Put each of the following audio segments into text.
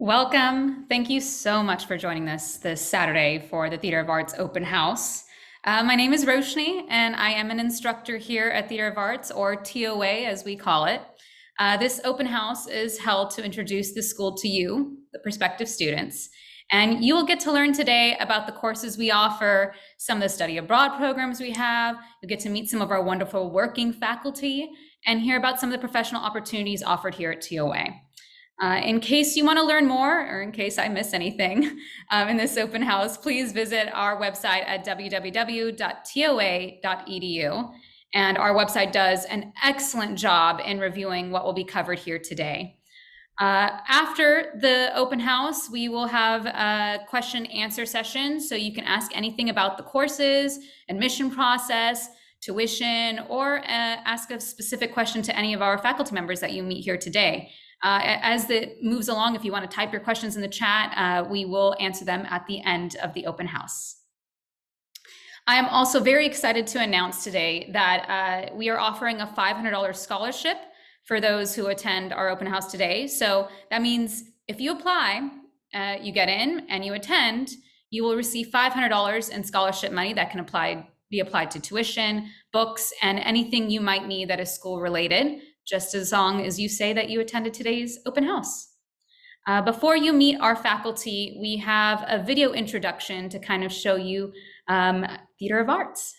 Welcome. Thank you so much for joining us this Saturday for the Theater of Arts Open House. My name is Roshni, and I am an instructor here at Theater of Arts, or TOA as we call it. This open house is held to introduce the school to you, the prospective students. And you will get to learn today about the courses we offer, some of the study abroad programs we have. You'll get to meet some of our wonderful working faculty and hear about some of the professional opportunities offered here at TOA. In case you want to learn more, or in case I miss anything in this open house, please visit our website at www.toa.edu. And our website does an excellent job in reviewing what will be covered here today. After the open house, we will have a question answer session, so you can ask anything about the courses, admission process, tuition, or ask a specific question to any of our faculty members that you meet here today. As it moves along, if you want to type your questions in the chat, we will answer them at the end of the open house. I am also very excited to announce today that we are offering a $500 scholarship for those who attend our open house today. So that means if you apply, you get in and you attend, you will receive $500 in scholarship money that can be applied to tuition, books, and anything you might need that is school related, just as long as you say that you attended today's open house. Before you meet our faculty, we have a video introduction to kind of show you Theater of Arts.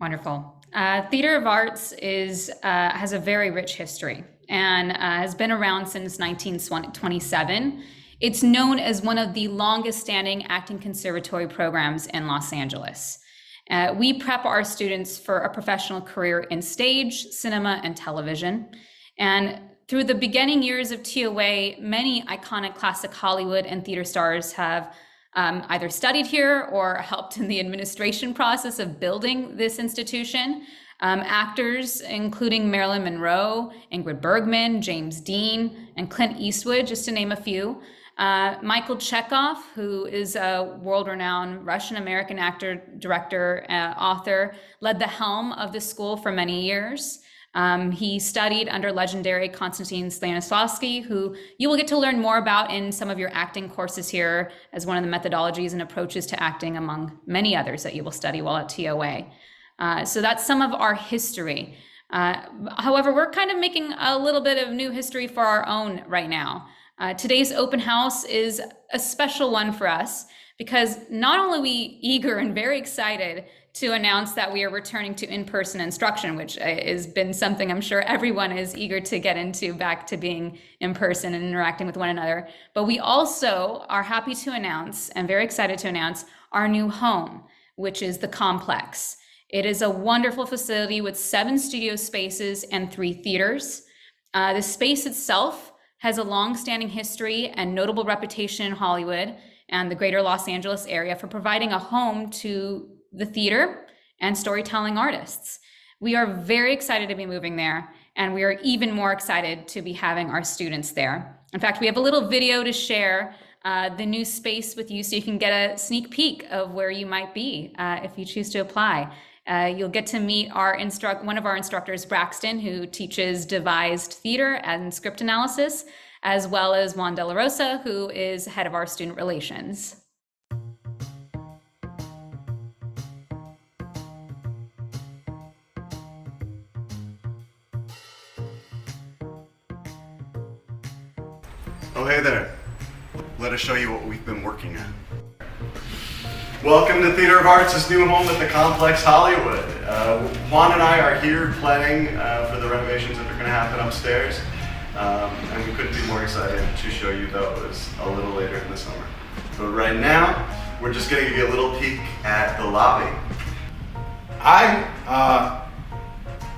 Wonderful. Theater of Arts has a very rich history and has been around since 1927. It's known as one of the longest standing acting conservatory programs in Los Angeles. We prep our students for a professional career in stage, cinema, and television. And through the beginning years of TOA, many iconic classic Hollywood and theater stars have either studied here or helped in the administration process of building this institution. Actors including Marilyn Monroe, Ingrid Bergman, James Dean, and Clint Eastwood, just to name a few. Michael Chekhov, who is a world-renowned Russian-American actor, director, author, led the helm of the school for many years. He studied under legendary Konstantin Stanislavski, who you will get to learn more about in some of your acting courses here as one of the methodologies and approaches to acting among many others that you will study while at TOA. So that's some of our history. However, we're kind of making a little bit of new history for our own right now. Today's open house is a special one for us because not only are we eager and very excited to announce that we are returning to in-person instruction, which has been something I'm sure everyone is eager to get into, back to being in person and interacting with one another. But we also are happy to announce and very excited to announce our new home, which is the Complex. It is a wonderful facility with 7 studio spaces and 3 theaters. The space itself has a long-standing history and notable reputation in Hollywood and the greater Los Angeles area for providing a home to the theater and storytelling artists. We are very excited to be moving there, and we are even more excited to be having our students there. In fact, we have a little video to share the new space with you so you can get a sneak peek of where you might be if you choose to apply. You'll get to meet one of our instructors, Braxton, who teaches devised theater and script analysis, as well as Juan De La Rosa, who is head of our student relations. Oh, hey there. Let us show you what we've been working on. Welcome to Theater of Arts' new home at the Complex Hollywood. Juan and I are here planning for the renovations that are going to happen upstairs. And we couldn't be more excited to show you those a little later in the summer. But right now, we're just going to give you a little peek at the lobby.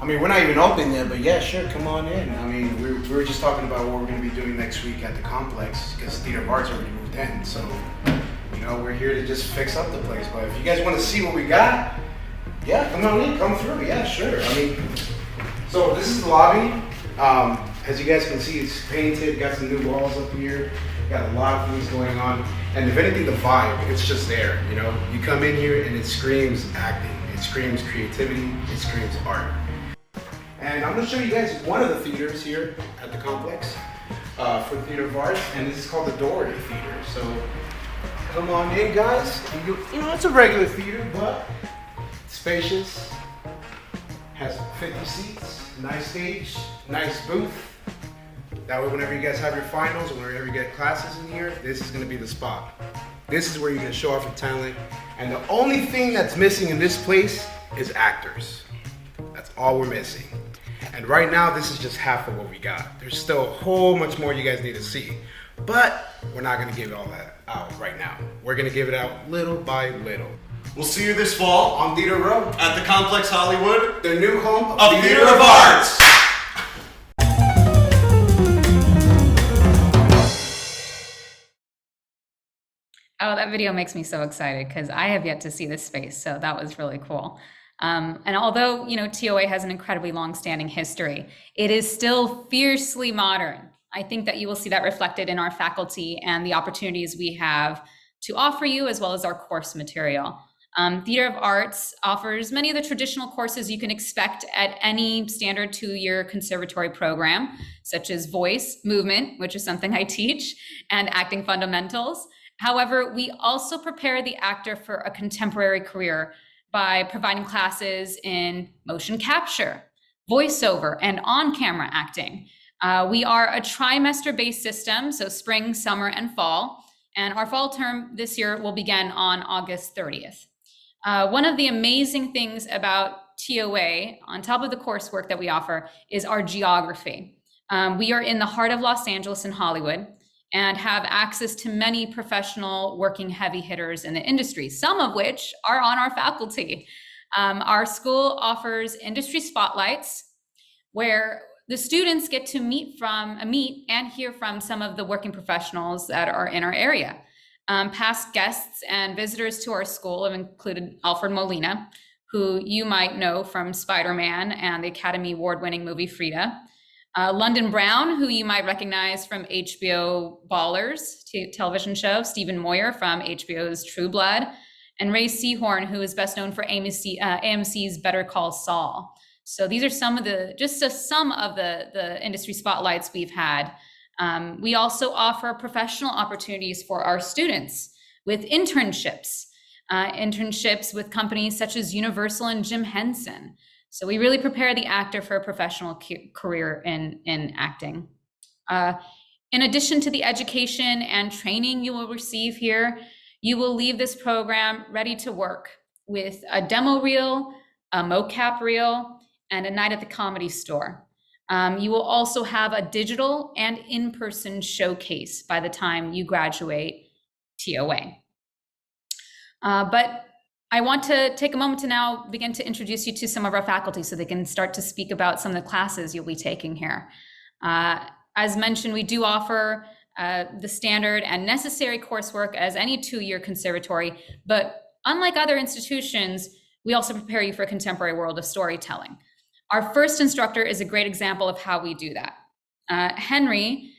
I mean, we're not even open yet, but yeah, sure, come on in. I mean, we were just talking about what we're going to be doing next week at the complex because Theater of Arts already moved in. So, you know, we're here to just fix up the place. But if you guys want to see what we got, yeah, come on in, come through. Yeah, sure. I mean, so this is the lobby. As you guys can see, it's painted, got some new walls up here, got a lot of things going on. And if anything, the vibe, it's just there, you know? You come in here and it screams acting, it screams creativity, it screams art. And I'm gonna show you guys one of the theaters here at the complex for the Theater of Arts, and this is called the Doherty Theater. So come on in, guys. You know, it's a regular theater, but it's spacious, has 50 seats, nice stage, nice booth. That way, whenever you guys have your finals or whenever you get classes in here, this is gonna be the spot. This is where you're gonna show off your talent. And the only thing that's missing in this place is actors. That's all we're missing. And right now, this is just half of what we got. There's still a whole much more you guys need to see. But we're not gonna give all that out right now. We're gonna give it out little by little. We'll see you this fall On Theater Row, at the Complex Hollywood, the new home of Theater of Arts. Oh, that video makes me so excited because I have yet to see this space, so that was really cool. And although, you know, TOA has an incredibly long-standing history, it is still fiercely modern. I think that you will see that reflected in our faculty and the opportunities we have to offer you, as well as our course material. Theater of Arts offers many of the traditional courses you can expect at any standard two-year conservatory program, such as voice, movement, which is something I teach, and acting fundamentals. However, we also prepare the actor for a contemporary career by providing classes in motion capture, voiceover, and on-camera acting. We are a trimester-based system, so spring, summer, and fall. And our fall term this year will begin on August 30th. One of the amazing things about TOA, on top of the coursework that we offer, is our geography. We are in the heart of Los Angeles and Hollywood, and have access to many professional working heavy hitters in the industry, some of which are on our faculty. Our school offers industry spotlights where the students get to meet and hear from some of the working professionals that are in our area. Past guests and visitors to our school have included Alfred Molina, who you might know from Spider-Man and the Academy Award-winning movie Frida. London Brown, who you might recognize from HBO Ballers television show, Stephen Moyer from HBO's True Blood, and Ray Seahorn, who is best known for AMC's Better Call Saul. So these are some of the industry spotlights we've had. We also offer professional opportunities for our students with internships with companies such as Universal and Jim Henson. So we really prepare the actor for a professional career in acting. In addition to the education and training you will receive here, you will leave this program ready to work with a demo reel, a mocap reel, and a night at the Comedy Store. You will also have a digital and in-person showcase by the time you graduate TOA. But I want to take a moment to now begin to introduce you to some of our faculty so they can start to speak about some of the classes you'll be taking here. As mentioned, we do offer the standard and necessary coursework as any two-year conservatory, but unlike other institutions, we also prepare you for a contemporary world of storytelling. Our first instructor is a great example of how we do that. Henry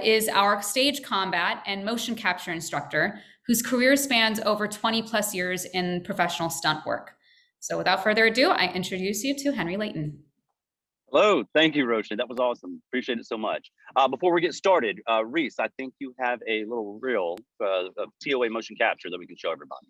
is our stage combat and motion capture instructor, whose career spans over 20 plus years in professional stunt work. So without further ado, I introduce you to Henry Layton. Hello, thank you, Roshni. That was awesome. Appreciate it so much. Before we get started, Reese, I think you have a little reel of TOA motion capture that we can show everybody.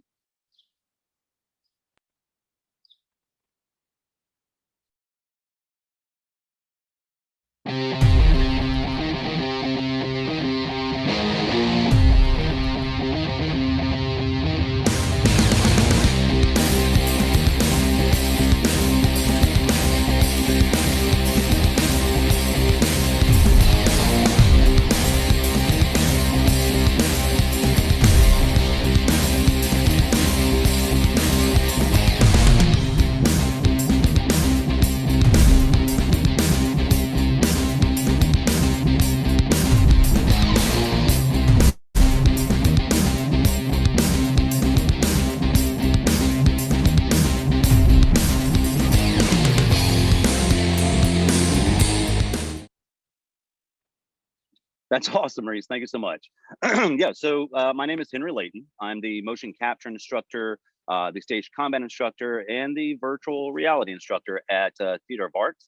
That's awesome, Reese. Thank you so much. Yeah, so my name is Henry Layton. I'm the motion capture instructor, the stage combat instructor, and the virtual reality instructor at Theater of Arts.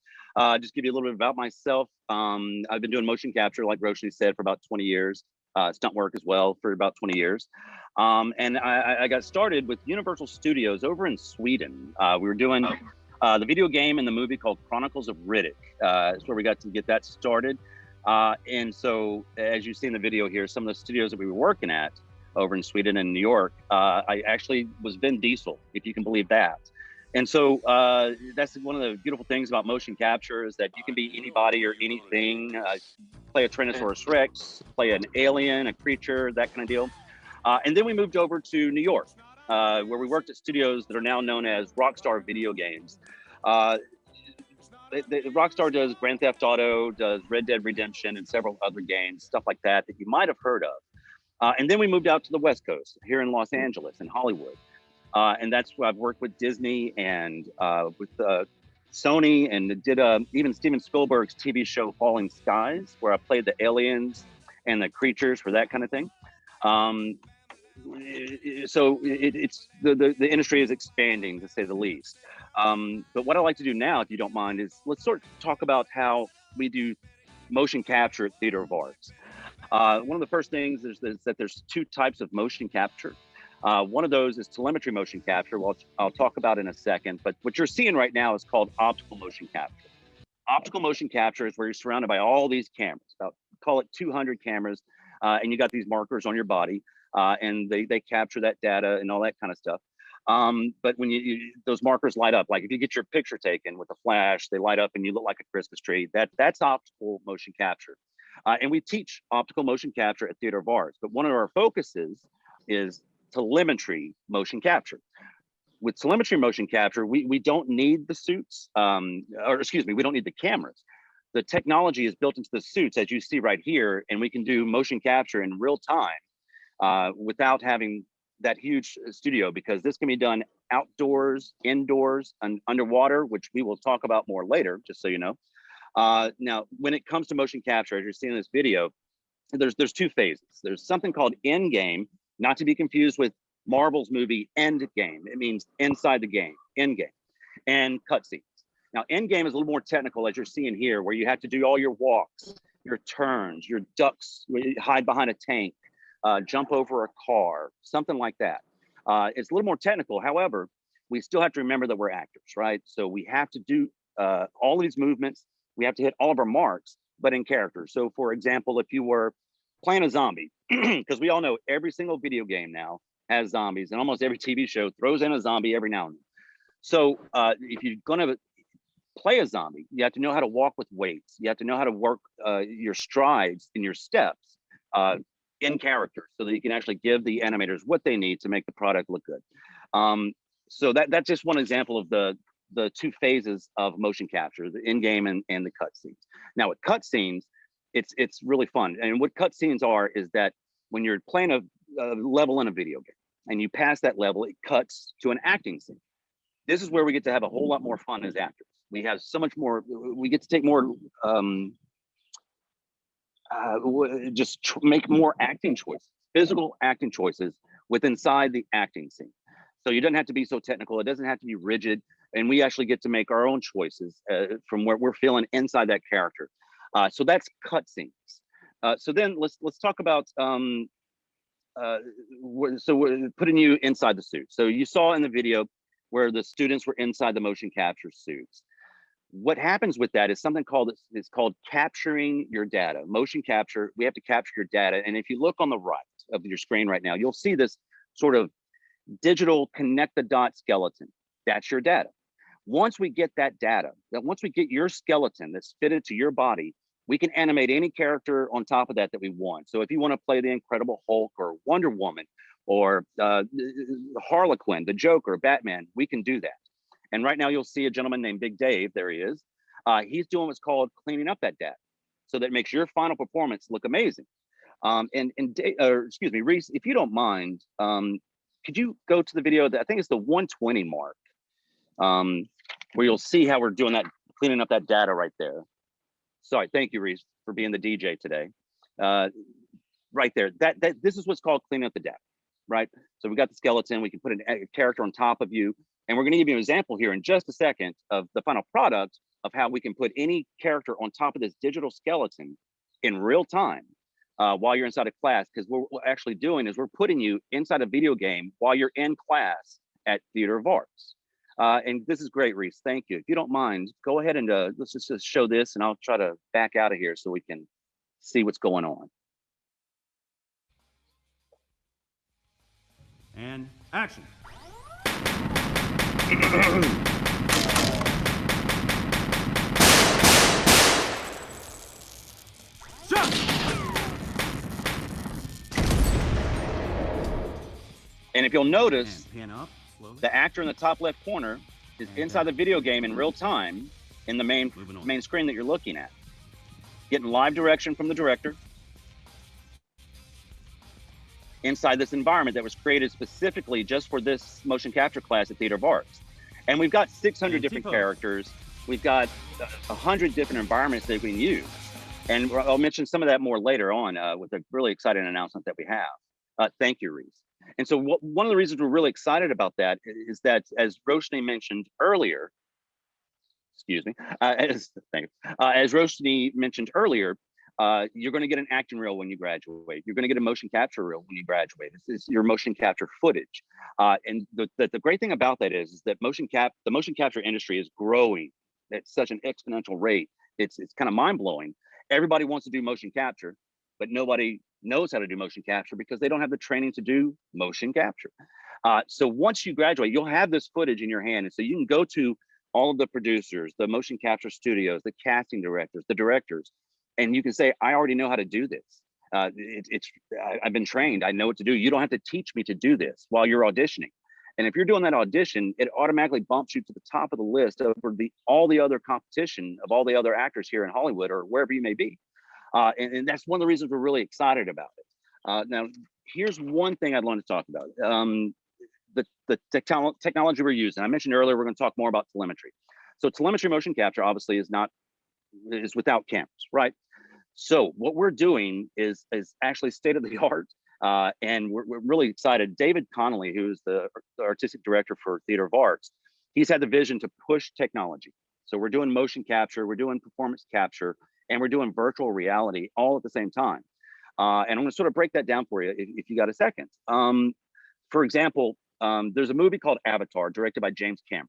Just give you a little bit about myself. I've been doing motion capture, like Roshni said, for about 20 years. Stunt work as well for about 20 years. And I got started with Universal Studios over in Sweden. We were doing the video game and the movie called Chronicles of Riddick. That's where we got to get that started. And so, as you see in the video here, some of the studios that we were working at over in Sweden and New York, I actually was Vin Diesel, if you can believe that. And so that's one of the beautiful things about motion capture is that you can be anybody or anything, play a Tyrannosaurus Rex, play an alien, a creature, that kind of deal. And then we moved over to New York, where we worked at studios that are now known as Rockstar Video Games. Rockstar does Grand Theft Auto, does Red Dead Redemption, and several other games, stuff like that you might have heard of. And then we moved out to the West Coast, here in Los Angeles, in Hollywood. And that's where I've worked with Disney and with Sony, and did even Steven Spielberg's TV show Falling Skies, where I played the aliens and the creatures for that kind of thing. So it's the industry is expanding, to say the least. But what I'd like to do now, if you don't mind, is let's sort of talk about how we do motion capture at Theater of Arts. One of the first things is that there's two types of motion capture. One of those is telemetry motion capture, which I'll talk about in a second. But what you're seeing right now is called optical motion capture. Optical motion capture is where you're surrounded by all these cameras, about call it 200 cameras, and you got these markers on your body, and they capture that data and all that kind of stuff. But when those markers light up, like if you get your picture taken with a flash, they light up and you look like a Christmas tree. That's optical motion capture. And we teach optical motion capture at Theater of Arts, but one of our focuses is telemetry motion capture. With telemetry motion capture, we don't need the suits, or excuse me, we don't need the cameras. The technology is built into the suits, as you see right here, and we can do motion capture in real time without having that huge studio, because this can be done outdoors, indoors, and underwater, which we will talk about more later, just so you know. Now, when it comes to motion capture, as you're seeing in this video, there's two phases. There's something called end game, not to be confused with Marvel's movie End Game. It means inside the game, end game, and cutscenes. Now, end game is a little more technical, as you're seeing here, where you have to do all your walks, your turns, your ducks, hide behind a tank, jump over a car, something like that. It's a little more technical. However, we still have to remember that we're actors, right? So we have to do all of these movements. We have to hit all of our marks, but in character. So for example, if you were playing a zombie, because we all know every single video game now has zombies, and almost every TV show throws in a zombie every now and then. So if you're gonna play a zombie, you have to know how to walk with weights. You have to know how to work your strides and your steps in character, so that you can actually give the animators what they need to make the product look good. So that's just one example of the two phases of motion capture, the in-game and the cutscenes. Now with cutscenes, it's really fun. And what cutscenes are is that when you're playing a level in a video game and you pass that level, it cuts to an acting scene. This is where we get to have a whole lot more fun as actors. We have so much more, we get to take more, make more acting choices, physical acting choices inside the acting scene. So you don't have to be so technical. It doesn't have to be rigid. And we actually get to make our own choices from where we're feeling inside that character. So that's cutscenes. So then let's talk about, so we're putting you inside the suit. So you saw in the video where the students were inside the motion capture suits. What happens with that is something called capturing your data. Motion capture, we have to capture your data. And if you look on the right of your screen right now, you'll see this sort of digital connect the dot skeleton. That's your data. Once we get that data, once we get your skeleton that's fitted to your body, we can animate any character on top of that we want. So if you want to play the Incredible Hulk or Wonder Woman or Harlequin, the Joker, Batman, we can do that. And right now you'll see a gentleman named Big Dave, there he is. He's doing what's called cleaning up that data, so that it makes your final performance look amazing. Excuse me, Reese, if you don't mind, could you go to the video that I think it's the 120 mark, where you'll see how we're doing that, cleaning up that data right there. Sorry, thank you, Reese, for being the DJ today. right there. This is what's called cleaning up the deck, right? So we got the skeleton. We can put a character on top of you, and we're going to give you an example here in just a second of the final product of how we can put any character on top of this digital skeleton in real time while you're inside a class. Because what we're actually doing is we're putting you inside a video game while you're in class at Theater of Arts. And this is great, Reese. Thank you. If you don't mind, go ahead and let's just show this, and I'll try to back out of here so we can see what's going on. And action. And if you'll notice, Pan up, slowly. the actor in the top left corner is inside the video game in real time in the main screen that you're looking at, getting live direction from the director inside this environment that was created specifically just for this motion capture class at Theater of Arts. And we've got 600 different characters. We've got 100 different environments that we can use. And I'll mention some of that more later on with a really exciting announcement that we have. Thank you, Reese. And so one of the reasons we're really excited about that is that, as Roshni mentioned earlier, as Roshni mentioned earlier, you're going to get an acting reel when you graduate. You're going to get a motion capture reel when you graduate. This is your motion capture footage. And the great thing about that is that the motion capture industry is growing at such an exponential rate. It's kind of mind blowing. Everybody wants to do motion capture, but nobody knows how to do motion capture because they don't have the training to do motion capture. So once you graduate, you'll have this footage in your hand. And so you can go to all of the producers, the motion capture studios, the casting directors, the directors, and you can say, I already know how to do this. I've been trained, I know what to do. You don't have to teach me to do this while you're auditioning. And if you're doing that audition, it automatically bumps you to the top of the list over all the other competition of all the other actors here in Hollywood or wherever you may be. And that's one of the reasons we're really excited about it. Now, here's one thing I'd want to talk about. The technology we're using. I mentioned earlier, we're going to talk more about telemetry. So telemetry motion capture obviously is without cameras, right? So what we're doing is actually state of the art, and we're really excited. David Conolly, who's the artistic director for Theater of Arts, he's had the vision to push technology. So we're doing motion capture, we're doing performance capture, and we're doing virtual reality all at the same time. And I'm going to sort of break that down for you if you got a second. For example, there's a movie called Avatar, directed by James Cameron.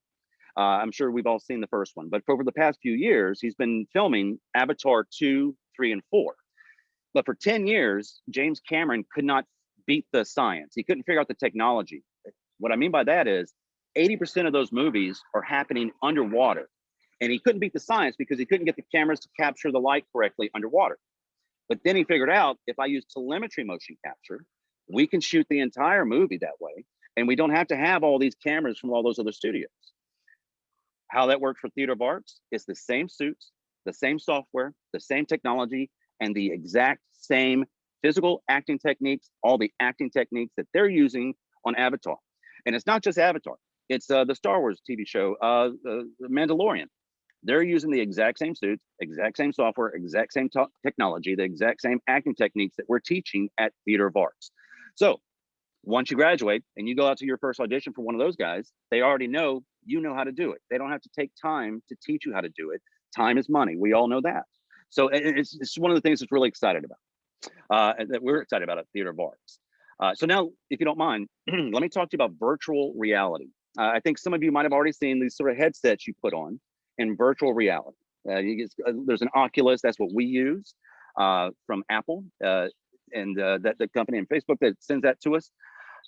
I'm sure we've all seen the first one, but over the past few years, he's been filming Avatar 2, 3, and 4. But for 10 years, James Cameron could not beat the science. He couldn't figure out the technology. What I mean by that is 80% of those movies are happening underwater. And he couldn't beat the science because he couldn't get the cameras to capture the light correctly underwater. But then he figured out, if I use telemetry motion capture, we can shoot the entire movie that way. And we don't have to have all these cameras from all those other studios. How that worked for Theater of Arts, it's the same suits, the same software, the same technology, and the exact same physical acting techniques, all the acting techniques that they're using on Avatar. And it's not just Avatar, it's the Star Wars TV show, The Mandalorian. They're using the exact same suits, exact same software, exact same technology, the exact same acting techniques that we're teaching at Theater of Arts. So once you graduate and you go out to your first audition for one of those guys, they already know you know how to do it. They don't have to take time to teach you how to do it. Time is money. We all know that. So it's one of the things that's really excited about, that we're excited about at Theater of Arts. So now, if you don't mind, let me talk to you about virtual reality. I think some of you might have already seen these sort of headsets you put on in virtual reality. There's an Oculus, that's what we use from Apple and the company and Facebook that sends that to us.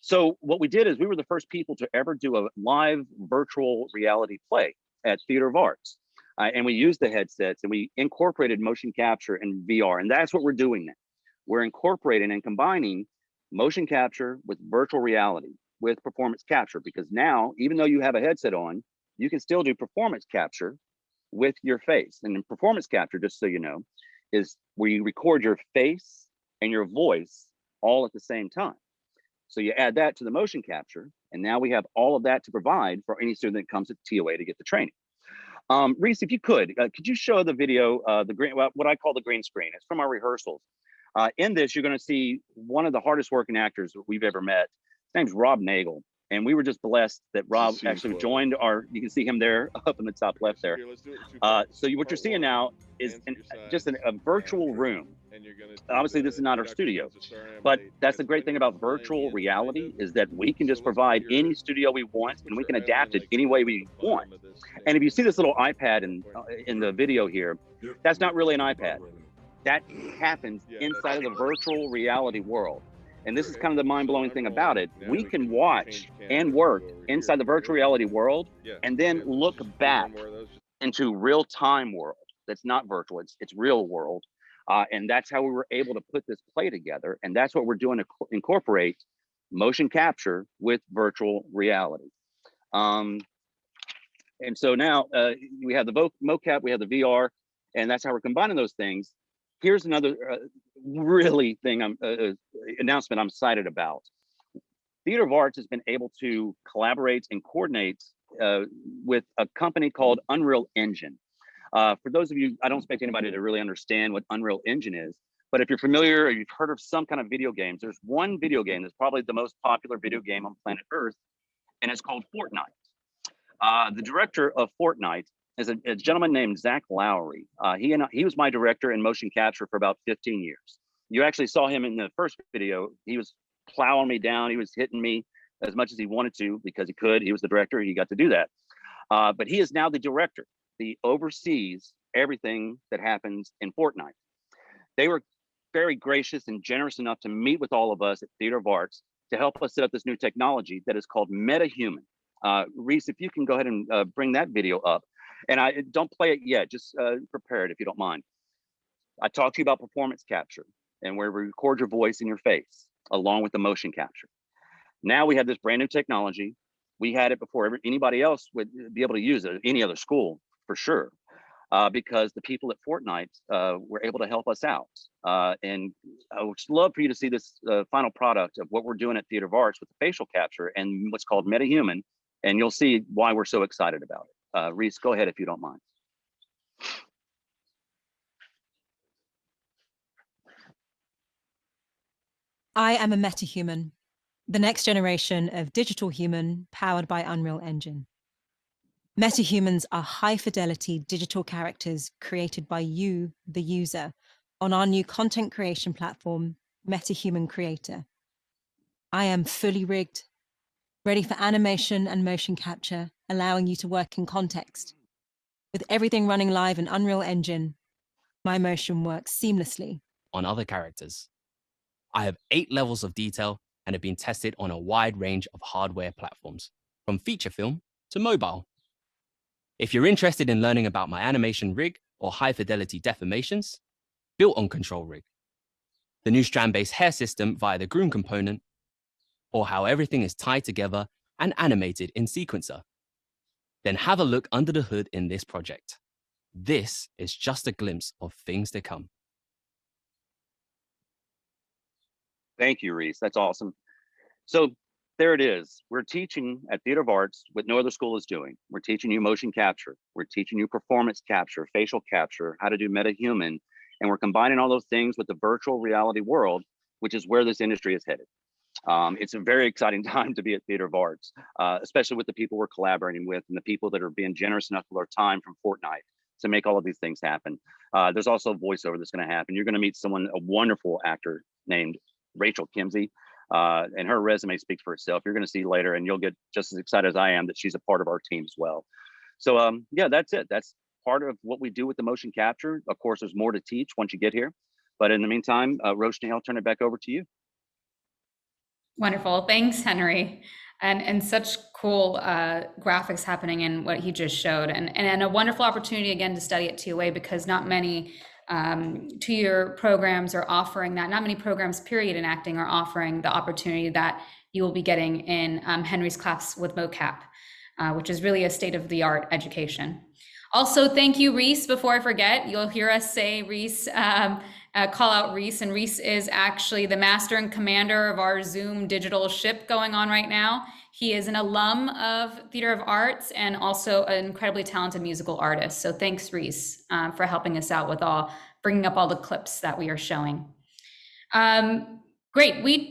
So what we did is we were the first people to ever do a live virtual reality play at Theater of Arts. And we used the headsets and we incorporated motion capture and VR. And that's what we're doing now. We're incorporating and combining motion capture with virtual reality with performance capture, because now, even though you have a headset on, you can still do performance capture with your face. And in performance capture, just so you know, is where you record your face and your voice all at the same time. So you add that to the motion capture, and now we have all of that to provide for any student that comes to TOA to get the training. Reese, if you could you show the video, what I call the green screen? It's from our rehearsals. In this, you're going to see one of the hardest working actors that we've ever met. His name's Rob Nagel. And we were just blessed that Rob actually joined you can see him there up in the top left there. So what you're seeing now is just a virtual room. Obviously, this is not our studio, but that's the great thing about virtual reality is that we can just provide any studio we want and we can adapt it any way we want. And if you see this little iPad in the video here, that's not really an iPad. That happens inside of the virtual reality world. And this is kind of the mind-blowing thing about it. We can watch and work inside the virtual reality world and then look back into real-time world. That's not virtual, it's real world. And that's how we were able to put this play together. And that's what we're doing to incorporate motion capture with virtual reality. And so now we have the mocap, we have the VR, and that's how we're combining those things. Here's another really announcement I'm excited about. Theater of Arts has been able to collaborate and coordinate with a company called Unreal Engine. For those of you, I don't expect anybody to really understand what Unreal Engine is, but if you're familiar or you've heard of some kind of video games, there's one video game that's probably the most popular video game on planet Earth, and it's called Fortnite. The director of Fortnite is a gentleman named Zach Lowry. He was my director in motion capture for about 15 years. You actually saw him in the first video. He was plowing me down. He was hitting me as much as he wanted to because he could. He was the director. He got to do that. But he is now the director. He oversees everything that happens in Fortnite. They were very gracious and generous enough to meet with all of us at Theater of Arts to help us set up this new technology that is called MetaHuman. Reese, if you can go ahead and bring that video up. And I don't play it yet, just prepare it if you don't mind. I talked to you about performance capture and where we record your voice and your face along with the motion capture. Now we have this brand new technology. We had it before anybody else would be able to use it, any other school for sure, because the people at Fortnite were able to help us out. And I would love for you to see this final product of what we're doing at Theater of Arts with the facial capture and what's called MetaHuman, and you'll see why we're so excited about it. Reese, go ahead if you don't mind. I am a metahuman, the next generation of digital human powered by Unreal Engine. Metahumans are high-fidelity digital characters created by you, the user, on our new content creation platform, MetaHuman Creator. I am fully rigged, ready for animation and motion capture, allowing you to work in context. With everything running live in Unreal Engine, my motion works seamlessly. On other characters. I have 8 levels of detail and have been tested on a wide range of hardware platforms, from feature film to mobile. If you're interested in learning about my animation rig or high-fidelity deformations, built on Control Rig, the new strand-based hair system via the Groom component, or how everything is tied together and animated in Sequencer, then have a look under the hood in this project. This is just a glimpse of things to come. Thank you, Reese. That's awesome. So there it is. We're teaching at Theater of Arts what no other school is doing. We're teaching you motion capture. We're teaching you performance capture, facial capture, how to do MetaHuman. And we're combining all those things with the virtual reality world, which is where this industry is headed. It's a very exciting time to be at Theater of Arts, especially with the people we're collaborating with and the people that are being generous enough with their time from Fortnite to make all of these things happen. There's also voiceover that's going to happen. You're going to meet a wonderful actor named Rachel Kimsey, and her resume speaks for itself. You're going to see later, and you'll get just as excited as I am that she's a part of our team as well. So yeah, that's it. That's part of what we do with the motion capture. Of course, there's more to teach once you get here. But in the meantime, Roshni, I'll turn it back over to you. Wonderful. Thanks, Henry. And such cool graphics happening in what he just showed. And a wonderful opportunity, again, to study at TOA, because not many two-year programs are offering that. Not many programs, period, in acting are offering the opportunity that you will be getting in Henry's class with mocap, which is really a state-of-the-art education. Also, thank you, Reese. Before I forget, you'll hear us say Reese, call out Reese, and Reese is actually the master and commander of our Zoom digital ship going on right now. He is an alum of Theater of Arts and also an incredibly talented musical artist. So thanks, Reese, for helping us out with bringing up all the clips that we are showing. Great.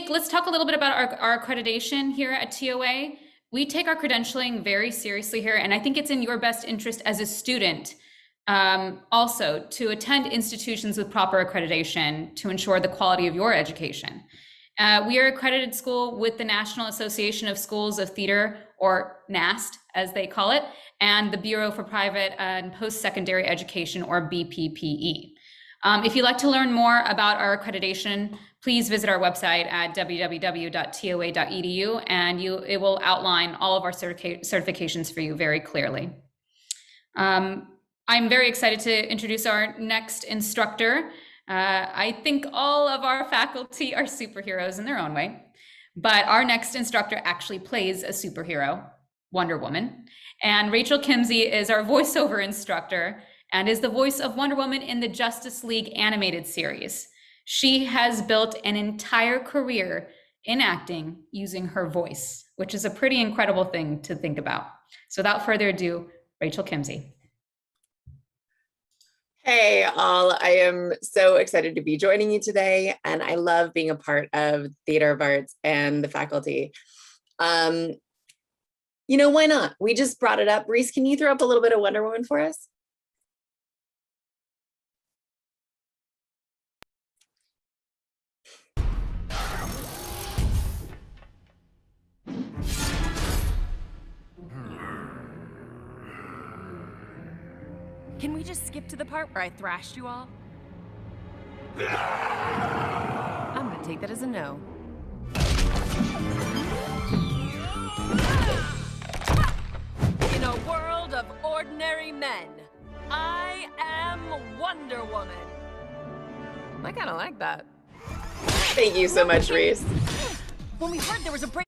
Let's talk a little bit about our accreditation here at TOA. We take our credentialing very seriously here, and I think it's in your best interest as a student also to attend institutions with proper accreditation to ensure the quality of your education. We are an accredited school with the National Association of Schools of Theater, or NAST as they call it, and the Bureau for Private and Post-Secondary Education, or BPPE. If you'd like to learn more about our accreditation, please visit our website at www.toa.edu, and it will outline all of our certifications for you very clearly. I'm very excited to introduce our next instructor. I think all of our faculty are superheroes in their own way, but our next instructor actually plays a superhero, Wonder Woman. And Rachel Kimsey is our voiceover instructor and is the voice of Wonder Woman in the Justice League animated series. She has built an entire career in acting using her voice, which is a pretty incredible thing to think about. So without further ado, Rachel Kimsey. Hey all, I am so excited to be joining you today, and I love being a part of Theater of Arts and the faculty. Why not? We just brought it up. Reese, can you throw up a little bit of Wonder Woman for us? Can we just skip to the part where I thrashed you all? I'm gonna take that as a no. In a world of ordinary men, I am Wonder Woman. I kind of like that. Thank you so much, Reese. When we heard there was a break.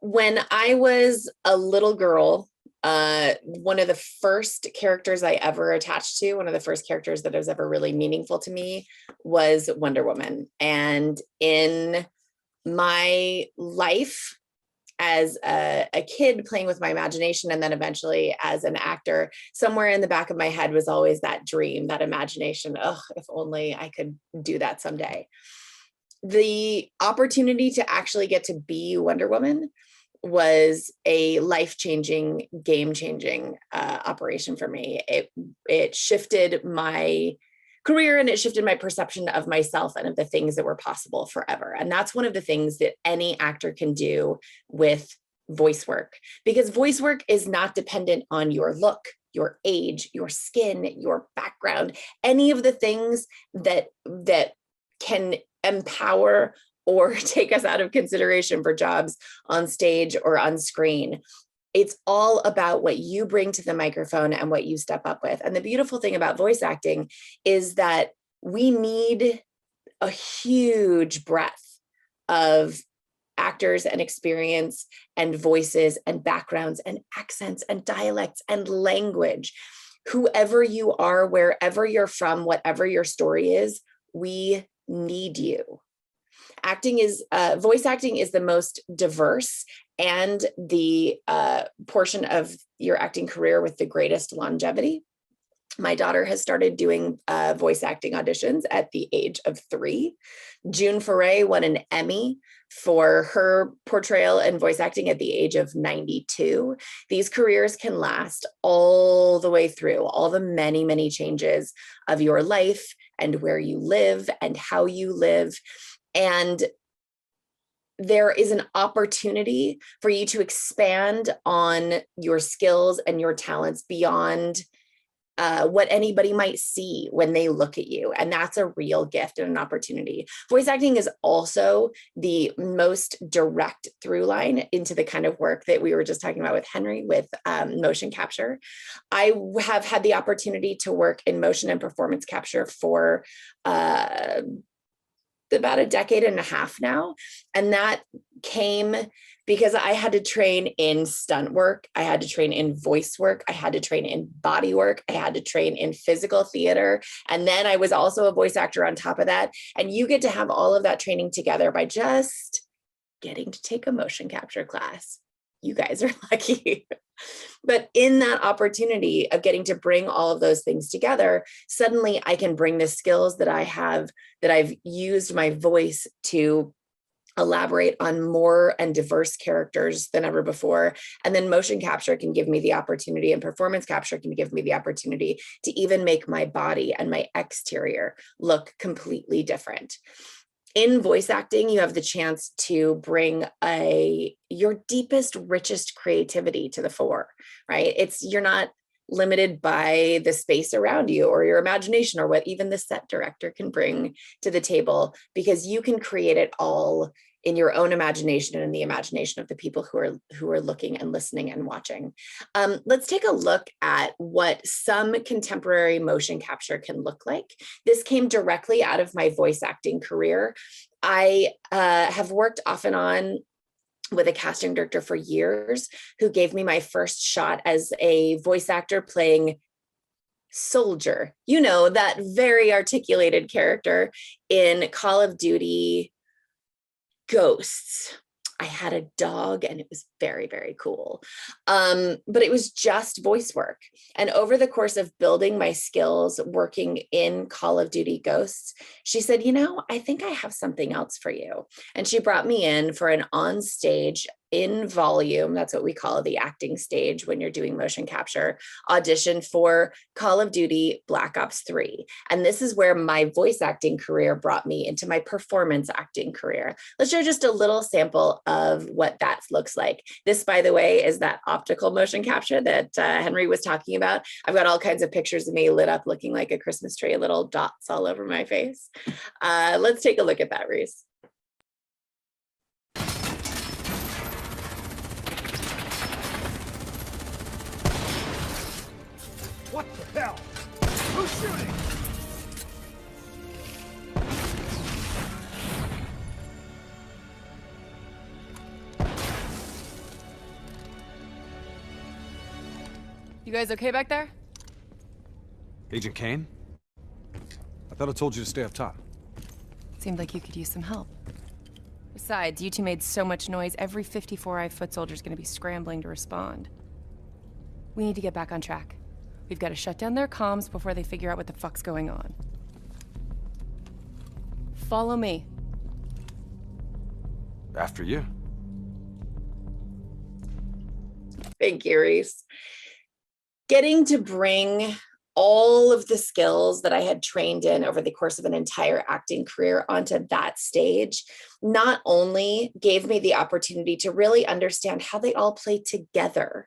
When I was a little girl, one of the first characters I ever attached to, one of the first characters that was ever really meaningful to me was Wonder Woman. And in my life as a kid playing with my imagination, and then eventually as an actor, somewhere in the back of my head was always that dream, that imagination. Oh, if only I could do that someday. The opportunity to actually get to be Wonder Woman was a life-changing, game-changing operation for me. It shifted my career, and it shifted my perception of myself and of the things that were possible forever. And that's one of the things that any actor can do with voice work, because voice work is not dependent on your look, your age, your skin, your background, any of the things that can empower or take us out of consideration for jobs on stage or on screen. It's all about what you bring to the microphone and what you step up with. And the beautiful thing about voice acting is that we need a huge breadth of actors and experience and voices and backgrounds and accents and dialects and language. Whoever you are, wherever you're from, whatever your story is, we need you. Voice acting is the most diverse and the portion of your acting career with the greatest longevity. My daughter has started doing voice acting auditions at the age of 3. June Foray won an Emmy for her portrayal in voice acting at the age of 92. These careers can last all the way through, all the many, many changes of your life and where you live and how you live. And there is an opportunity for you to expand on your skills and your talents beyond what anybody might see when they look at you. And that's a real gift and an opportunity. Voice acting is also the most direct through line into the kind of work that we were just talking about with Henry with motion capture. I have had the opportunity to work in motion and performance capture for about a decade and a half now. And that came because I had to train in stunt work. I had to train in voice work. I had to train in body work. I had to train in physical theater. And then I was also a voice actor on top of that. And you get to have all of that training together by just getting to take a motion capture class. You guys are lucky. But in that opportunity of getting to bring all of those things together, suddenly I can bring the skills that I have, that I've used my voice to elaborate on more and diverse characters than ever before. And then motion capture can give me the opportunity, and performance capture can give me the opportunity to even make my body and my exterior look completely different. In voice acting, you have the chance to bring your deepest, richest creativity to the fore, right? You're not limited by the space around you or your imagination or what even the set director can bring to the table, because you can create it all in your own imagination and in the imagination of the people who are looking and listening and watching. Let's take a look at what some contemporary motion capture can look like. This came directly out of my voice acting career. I have worked off and on with a casting director for years who gave me my first shot as a voice actor playing Soldier, that very articulated character in Call of Duty Ghosts. I had a dog and it was very, very cool. But it was just voice work. And over the course of building my skills working in Call of Duty Ghosts, she said, I think I have something else for you. And she brought me in for an on-stage in volume, that's what we call the acting stage when you're doing motion capture, audition for Call of Duty Black Ops 3. And this is where my voice acting career brought me into my performance acting career. Let's show just a little sample of what that looks like. This, by the way, is that optical motion capture that Henry was talking about. I've got all kinds of pictures of me lit up looking like a Christmas tree, little dots all over my face. Let's take a look at that, Reese. What the hell? Who's shooting? You guys okay back there? Agent Kane? I thought I told you to stay up top. Seemed like you could use some help. Besides, you two made so much noise, every 54i foot soldier's gonna be scrambling to respond. We need to get back on track. We've got to shut down their comms before they figure out what the fuck's going on. Follow me. After you. Thank you, Reese. Getting to bring all of the skills that I had trained in over the course of an entire acting career onto that stage not only gave me the opportunity to really understand how they all play together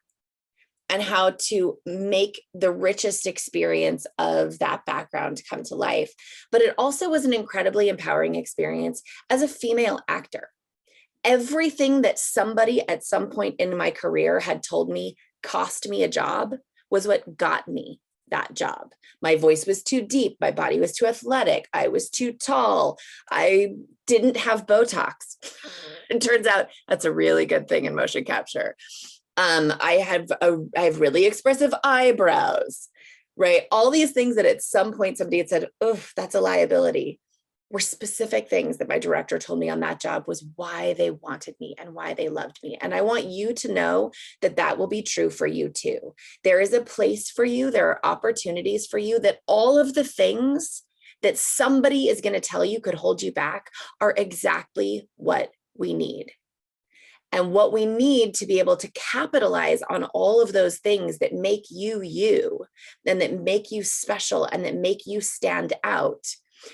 and how to make the richest experience of that background come to life, but it also was an incredibly empowering experience as a female actor. Everything that somebody at some point in my career had told me cost me a job was what got me that job. My voice was too deep. My body was too athletic. I was too tall. I didn't have Botox. It turns out that's a really good thing in motion capture. I have really expressive eyebrows, right? All these things that at some point somebody had said, oh, that's a liability, were specific things that my director told me on that job was why they wanted me and why they loved me. And I want you to know that that will be true for you too. There is a place for you. There are opportunities for you, that all of the things that somebody is going to tell you could hold you back are exactly what we need. And what we need to be able to capitalize on all of those things that make you you, and that make you special, and that make you stand out,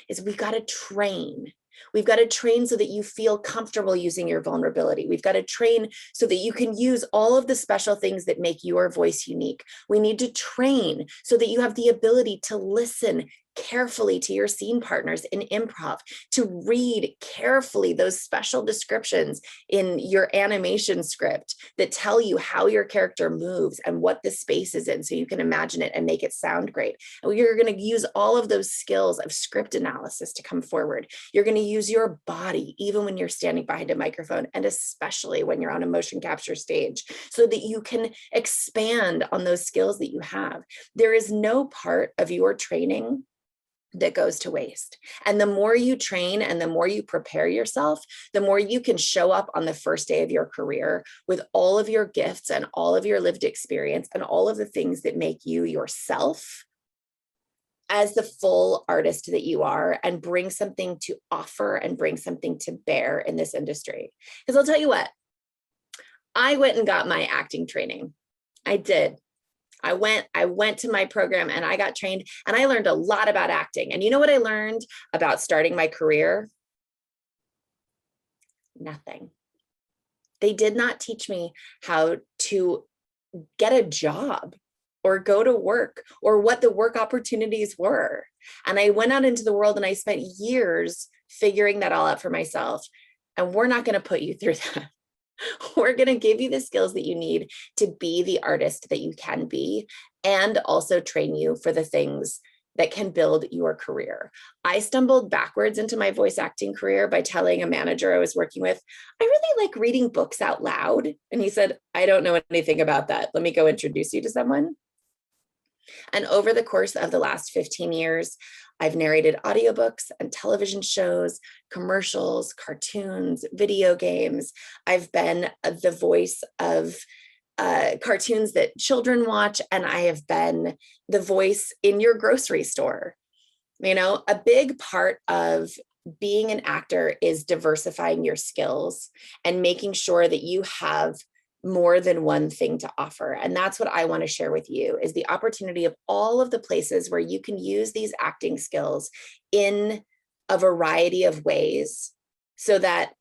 is we've got to train. We've got to train so that you feel comfortable using your vulnerability. We've got to train so that you can use all of the special things that make your voice unique. We need to train so that you have the ability to listen carefully to your scene partners in improv, to read carefully those special descriptions in your animation script that tell you how your character moves and what the space is in so you can imagine it and make it sound great. And you're going to use all of those skills of script analysis to come forward. You're going to use your body even when you're standing behind a microphone, and especially when you're on a motion capture stage, so that you can expand on those skills that you have. There is no part of your training that goes to waste. And the more you train and the more you prepare yourself, the more you can show up on the first day of your career with all of your gifts and all of your lived experience and all of the things that make you yourself as the full artist that you are, and bring something to offer and bring something to bear in this industry. Because I'll tell you what, I went and got my acting training. I did. I went to my program and I got trained and I learned a lot about acting. And you know what I learned about starting my career? Nothing. They did not teach me how to get a job or go to work or what the work opportunities were. And I went out into the world and I spent years figuring that all out for myself. And we're not going to put you through that. We're going to give you the skills that you need to be the artist that you can be, and also train you for the things that can build your career. I stumbled backwards into my voice acting career by telling a manager I was working with, I really like reading books out loud. And he said, I don't know anything about that. Let me go introduce you to someone. And over the course of the last 15 years, I've narrated audiobooks and television shows, commercials, cartoons, video games. I've been the voice of cartoons that children watch, and I have been the voice in your grocery store. You know, a big part of being an actor is diversifying your skills and making sure that you have more than one thing to offer. And that's what I want to share with you, is the opportunity of all of the places where you can use these acting skills in a variety of ways, so that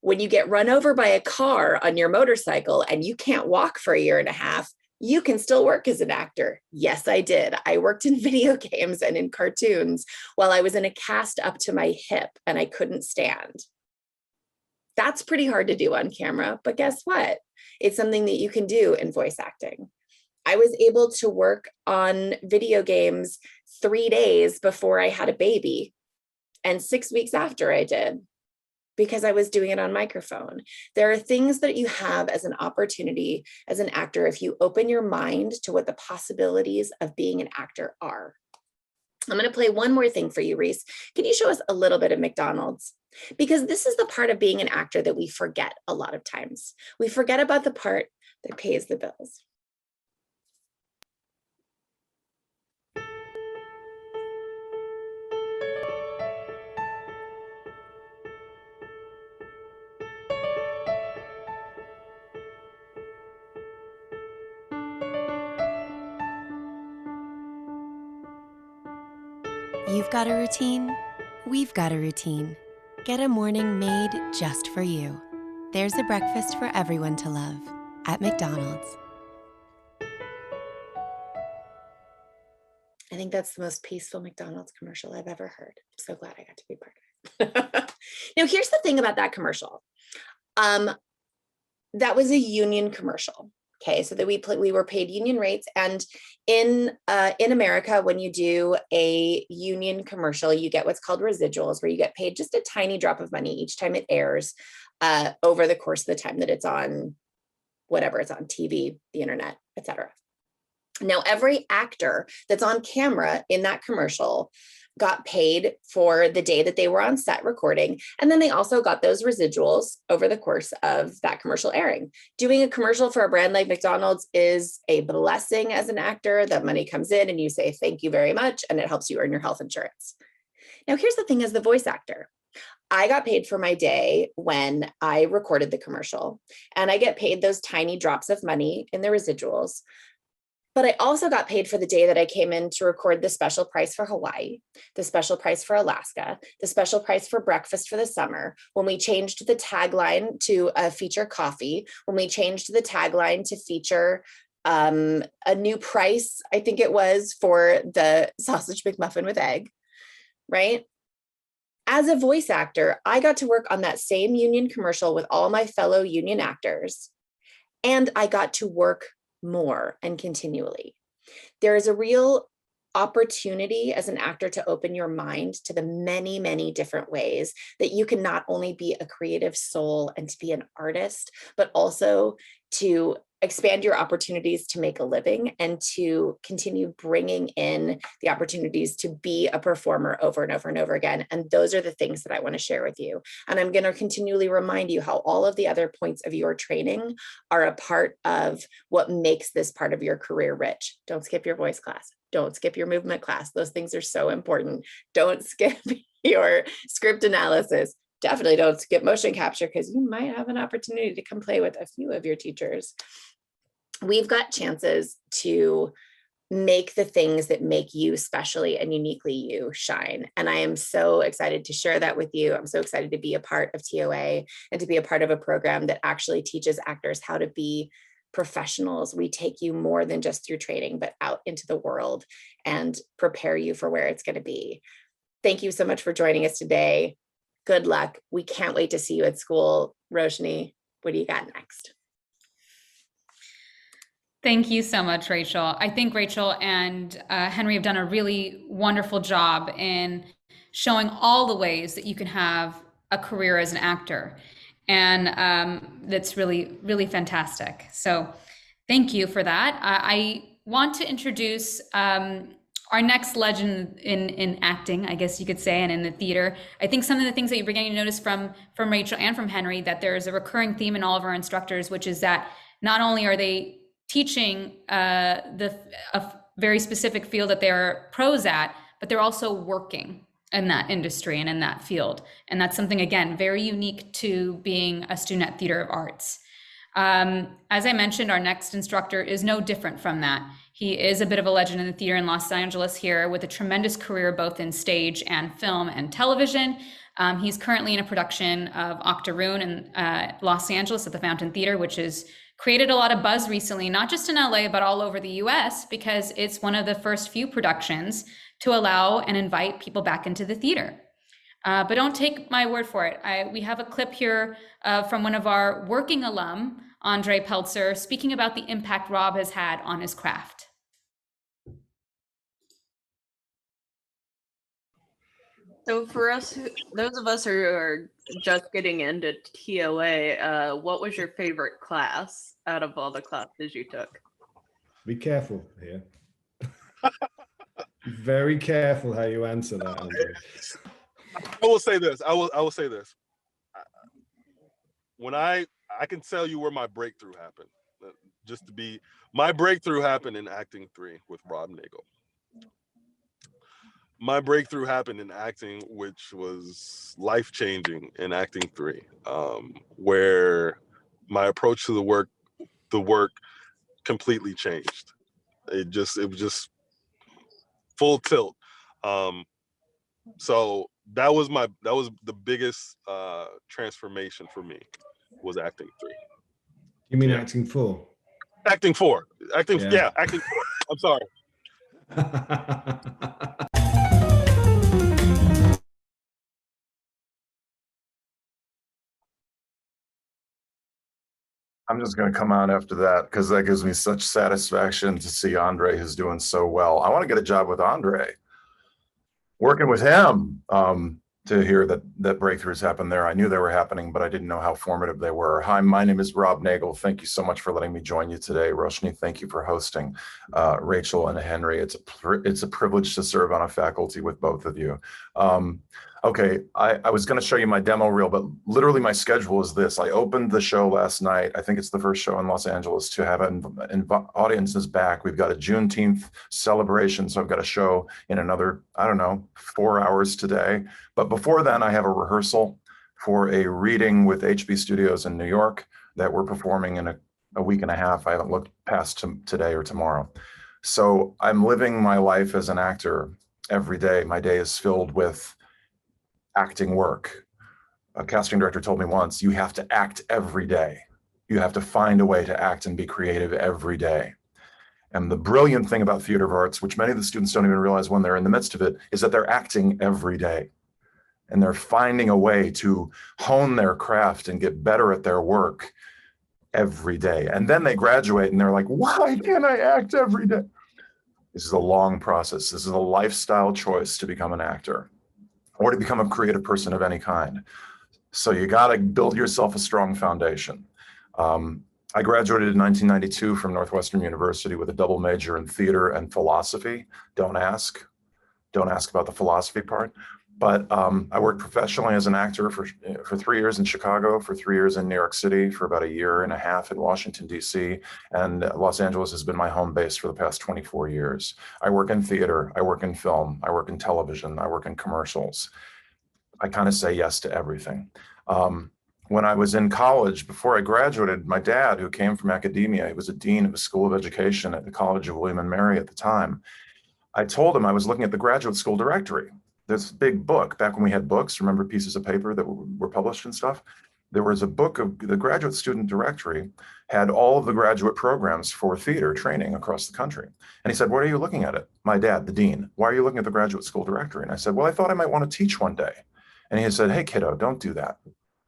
when you get run over by a car on your motorcycle and you can't walk for a year and a half, you can still work as an actor. Yes, I did. I worked in video games and in cartoons while I was in a cast up to my hip and I couldn't stand. That's pretty hard to do on camera, but guess what? It's something that you can do in voice acting. I was able to work on video games 3 days before I had a baby and 6 weeks after I did, because I was doing it on microphone. There are things that you have as an opportunity as an actor if you open your mind to what the possibilities of being an actor are. I'm going to play one more thing for you, Reese. Can you show us a little bit of McDonald's? Because this is the part of being an actor that we forget a lot of times. We forget about the part that pays the bills. You've got a routine. We've got a routine. Get a morning made just for you. There's a breakfast for everyone to love at McDonald's. I think that's the most peaceful McDonald's commercial I've ever heard. I'm so glad I got to be part of it. Now, here's the thing about that commercial. That was a union commercial. Okay, so that we were paid union rates, and in America, when you do a union commercial, you get what's called residuals, where you get paid just a tiny drop of money each time it airs over the course of the time that it's on, whatever it's on TV, the internet, etc. Now, every actor that's on camera in that commercial got paid for the day that they were on set recording. And then they also got those residuals over the course of that commercial airing. Doing a commercial for a brand like McDonald's is a blessing as an actor. That money comes in and you say, thank you very much. And it helps you earn your health insurance. Now, here's the thing as the voice actor. I got paid for my day when I recorded the commercial, and I get paid those tiny drops of money in the residuals. But I also got paid for the day that I came in to record the special price for Hawaii, the special price for Alaska, the special price for breakfast for the summer, when we changed the tagline to feature coffee, when we changed the tagline to feature a new price, I think it was, for the sausage McMuffin with egg, right? As a voice actor, I got to work on that same union commercial with all my fellow union actors, and I got to work more and continually. There is a real opportunity as an actor to open your mind to the many, many different ways that you can not only be a creative soul and to be an artist, but also to expand your opportunities to make a living and to continue bringing in the opportunities to be a performer over and over and over again. And those are the things that I want to share with you. And I'm going to continually remind you how all of the other points of your training are a part of what makes this part of your career rich. Don't skip your voice class. Don't skip your movement class. Those things are so important. Don't skip your script analysis. Definitely don't skip motion capture, because you might have an opportunity to come play with a few of your teachers. We've got chances to make the things that make you specially and uniquely you shine. And I am so excited to share that with you. I'm so excited to be a part of TOA and to be a part of a program that actually teaches actors how to be professionals. We take you more than just through training, but out into the world and prepare you for where it's going to be. Thank you so much for joining us today. Good luck. We can't wait to see you at school. Roshni, what do you got next? Thank you so much, Rachel. I think Rachel and Henry have done a really wonderful job in showing all the ways that you can have a career as an actor. And that's really, really fantastic. So thank you for that. I want to introduce our next legend in acting, I guess you could say, and in the theater. I think some of the things that you're beginning to notice from Rachel and from Henry, that there's a recurring theme in all of our instructors, which is that not only are they teaching a very specific field that they're pros at, but they're also working in that industry and in that field. And that's something, again, very unique to being a student at Theater of Arts. As I mentioned, our next instructor is no different from that. He is a bit of a legend in the theater in Los Angeles here, with a tremendous career both in stage and film and television. He's currently in a production of Octoroon in Los Angeles at the Fountain Theater, which has created a lot of buzz recently, not just in LA, but all over the US, because it's one of the first few productions to allow and invite people back into the theater. But don't take my word for it. We have a clip here from one of our working alum, Andre Peltzer, speaking about the impact Rob has had on his craft. So for us, those of us who are just getting into TOA, what was your favorite class out of all the classes you took? Be careful here. Very careful how you answer that, Andre. I will say this. I will say this. When I can tell you where my breakthrough happened. My breakthrough happened in acting 3 with Rob Nagel. My breakthrough happened in acting, which was life-changing in acting 3, where my approach to the work completely changed. It was just full tilt. So that was the biggest transformation for me, was acting 3. You mean acting 4? Acting 4. Acting 4. I'm sorry. I'm just going to come on after that, because that gives me such satisfaction to see Andre who's doing so well. I want to get a job with Andre. Working with him, to hear that breakthroughs happened there. I knew they were happening, but I didn't know how formative they were. Hi, my name is Rob Nagel. Thank you so much for letting me join you today. Roshni, thank you for hosting. Rachel and Henry, it's a privilege to serve on a faculty with both of you. Okay, I was going to show you my demo reel, but literally my schedule is this. I opened the show last night. I think it's the first show in Los Angeles to have audiences back. We've got a Juneteenth celebration, so I've got a show in another, 4 hours today. But before then, I have a rehearsal for a reading with HB Studios in New York that we're performing in a week and a half. I haven't looked past today or tomorrow. So I'm living my life as an actor every day. My day is filled with acting work. A casting director told me once, you have to act every day. You have to find a way to act and be creative every day. And the brilliant thing about Theater of Arts, which many of the students don't even realize when they're in the midst of it, is that they're acting every day. And they're finding a way to hone their craft and get better at their work every day. And then they graduate and they're like, why can't I act every day? This is a long process. This is a lifestyle choice to become an actor or to become a creative person of any kind. So you got to build yourself a strong foundation. I graduated in 1992 from Northwestern University with a double major in theater and philosophy. Don't ask about the philosophy part. But I worked professionally as an actor for 3 years in Chicago, for 3 years in New York City, for about a year and a half in Washington, D.C. And Los Angeles has been my home base for the past 24 years. I work in theater, I work in film, I work in television, I work in commercials. I kind of say yes to everything. When I was in college, before I graduated, my dad, who came from academia, he was a dean of the School of Education at the College of William and Mary at the time. I told him I was looking at the graduate school directory. This big book, back when we had books, remember pieces of paper that were published and stuff? There was a book of the graduate student directory, had all of the graduate programs for theater training across the country. And he said, "What are you looking at it?" My dad, the dean, "Why are you looking at the graduate school directory?" And I said, "Well, I thought I might want to teach one day." And he said, "Hey, kiddo, don't do that.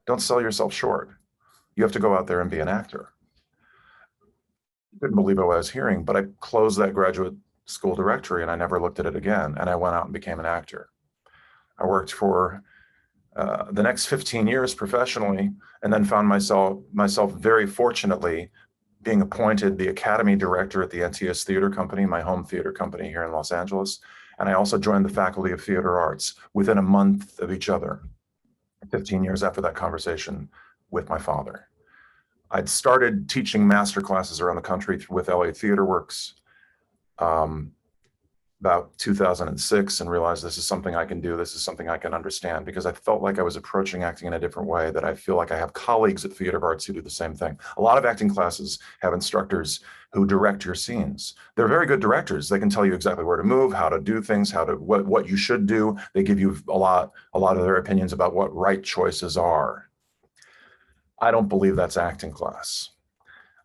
Don't sell yourself short. You have to go out there and be an actor." I couldn't believe what I was hearing, but I closed that graduate school directory and I never looked at it again. And I went out and became an actor. I worked for the next 15 years professionally, and then found myself very fortunately being appointed the Academy Director at the NTS Theater Company, my home theater company here in Los Angeles. And I also joined the Faculty of Theater Arts within a month of each other, 15 years after that conversation with my father. I'd started teaching master classes around the country with LA Theater Works about 2006, and realized this is something I can do, this is something I can understand, because I felt like I was approaching acting in a different way, that I feel like I have colleagues at Theater of Arts who do the same thing. A lot of acting classes have instructors who direct your scenes. They're very good directors. They can tell you exactly where to move, how to do things, what you should do. They give you a lot of their opinions about what right choices are. I don't believe that's acting class.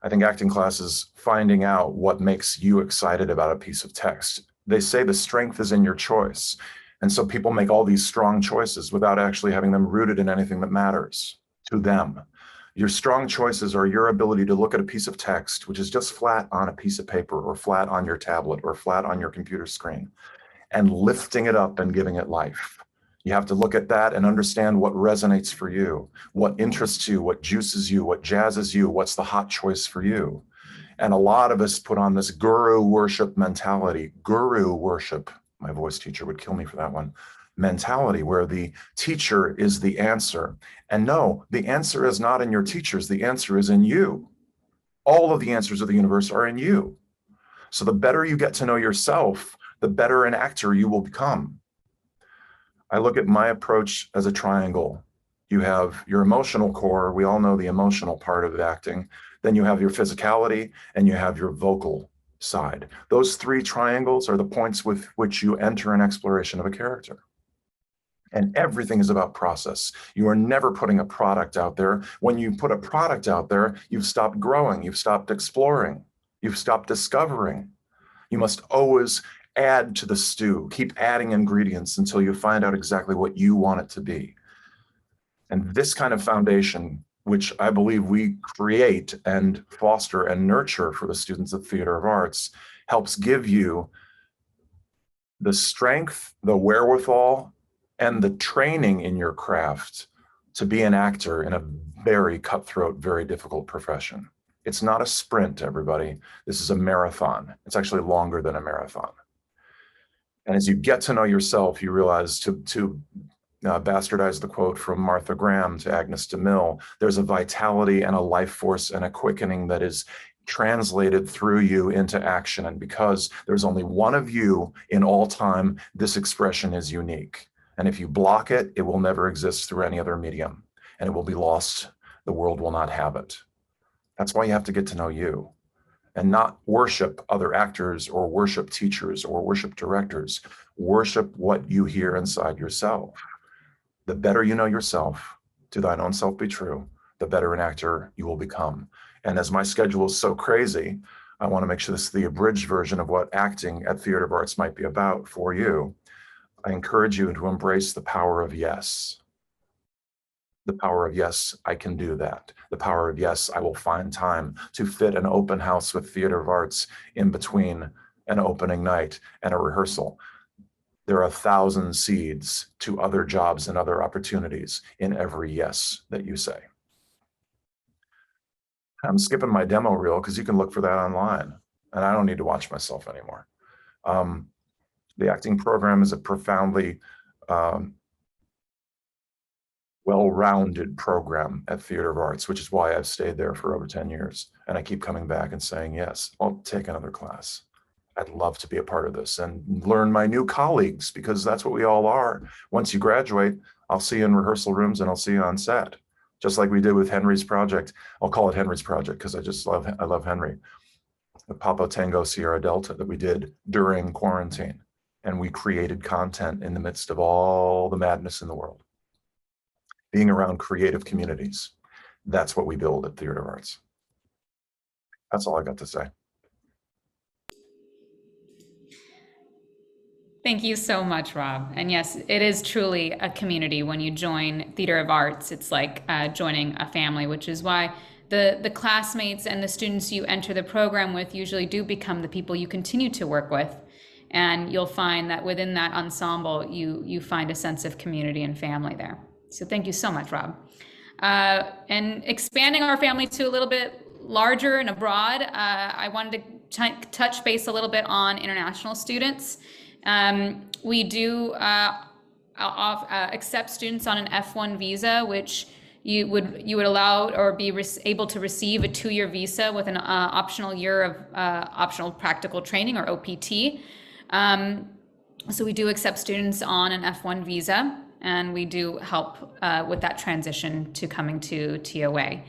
I think acting class is finding out what makes you excited about a piece of text. They say the strength is in your choice. And so people make all these strong choices without actually having them rooted in anything that matters to them. Your strong choices are your ability to look at a piece of text, which is just flat on a piece of paper or flat on your tablet or flat on your computer screen, and lifting it up and giving it life. You have to look at that and understand what resonates for you, what interests you, what juices you, what jazzes you, what's the hot choice for you. And a lot of us put on this guru worship mentality, guru worship, my voice teacher would kill me for that one, mentality where the teacher is the answer. And no, the answer is not in your teachers, the answer is in you. All of the answers of the universe are in you. So the better you get to know yourself, the better an actor you will become. I look at my approach as a triangle. You have your emotional core. We all know the emotional part of acting. Then you have your physicality and you have your vocal side. Those three triangles are the points with which you enter an exploration of a character. And everything is about process. You are never putting a product out there. When you put a product out there, you've stopped growing, you've stopped exploring, you've stopped discovering. You must always add to the stew, keep adding ingredients until you find out exactly what you want it to be. And this kind of foundation, which I believe we create and foster and nurture for the students of Theater of Arts, helps give you the strength, the wherewithal, and the training in your craft to be an actor in a very cutthroat, very difficult profession. It's not a sprint, everybody. This is a marathon. It's actually longer than a marathon. And as you get to know yourself, you realize to bastardize the quote from Martha Graham to Agnes DeMille, there's a vitality and a life force and a quickening that is translated through you into action. And because there's only one of you in all time, this expression is unique. And if you block it, it will never exist through any other medium, and it will be lost. The world will not have it. That's why you have to get to know you and not worship other actors or worship teachers or worship directors. Worship what you hear inside yourself. The better you know yourself, to thine own self be true, the better an actor you will become. And as my schedule is so crazy, I want to make sure this is the abridged version of what acting at Theater of Arts might be about for you. I encourage you to embrace the power of yes. The power of yes, I can do that. The power of yes, I will find time to fit an open house with Theater of Arts in between an opening night and a rehearsal. There are 1,000 seeds to other jobs and other opportunities in every yes that you say. I'm skipping my demo reel because you can look for that online, and I don't need to watch myself anymore. The acting program is a profoundly well-rounded program at Theater of Arts, which is why I've stayed there for over 10 years. And I keep coming back and saying, yes, I'll take another class. I'd love to be a part of this and learn my new colleagues, because that's what we all are. Once you graduate, I'll see you in rehearsal rooms and I'll see you on set. Just like we did with Henry's project. I'll call it Henry's project because I love Henry. The Papa Tango Sierra Delta that we did during quarantine. And we created content in the midst of all the madness in the world. Being around creative communities. That's what we build at Theater of Arts. That's all I got to say. Thank you so much, Rob. And yes, it is truly a community. When you join Theater of Arts, it's like joining a family, which is why the classmates and the students you enter the program with usually do become the people you continue to work with. And you'll find that within that ensemble, you find a sense of community and family there. So thank you so much, Rob. And expanding our family to a little bit larger and abroad, I wanted to touch base a little bit on international students. We do accept students on an F1 visa, which you would allow or be able to receive a 2-year visa with an optional year of optional practical training, or OPT. So we do accept students on an F1 visa, and we do help with that transition to coming to TOA.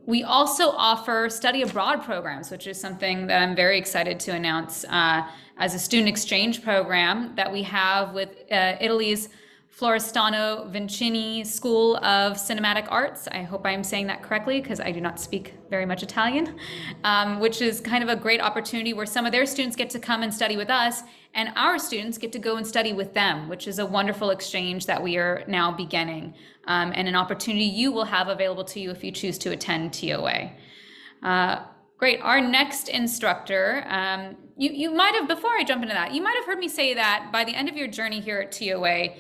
We also offer study abroad programs, which is something that I'm very excited to announce as a student exchange program that we have with Italy's Florestano Vincini School of Cinematic Arts. I hope I'm saying that correctly because I do not speak very much Italian, which is kind of a great opportunity where some of their students get to come and study with us, and our students get to go and study with them, which is a wonderful exchange that we are now beginning, and an opportunity you will have available to you if you choose to attend TOA. Great. Our next instructor, you might have, before I jump into that, you might have heard me say that by the end of your journey here at TOA,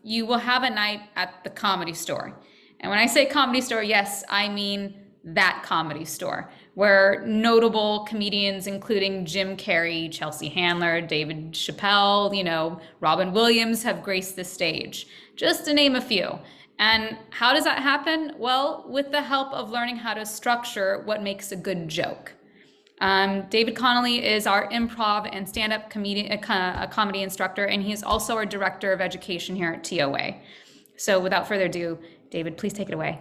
you will have a night at the Comedy Store. And when I say Comedy Store, yes, I mean that Comedy Store, where notable comedians, including Jim Carrey, Chelsea Handler, David Chappelle, Robin Williams, have graced the stage, just to name a few. And how does that happen? Well, with the help of learning how to structure what makes a good joke. David Conolly is our improv and stand-up comedy instructor, and he is also our director of education here at TOA. So without further ado, David, please take it away.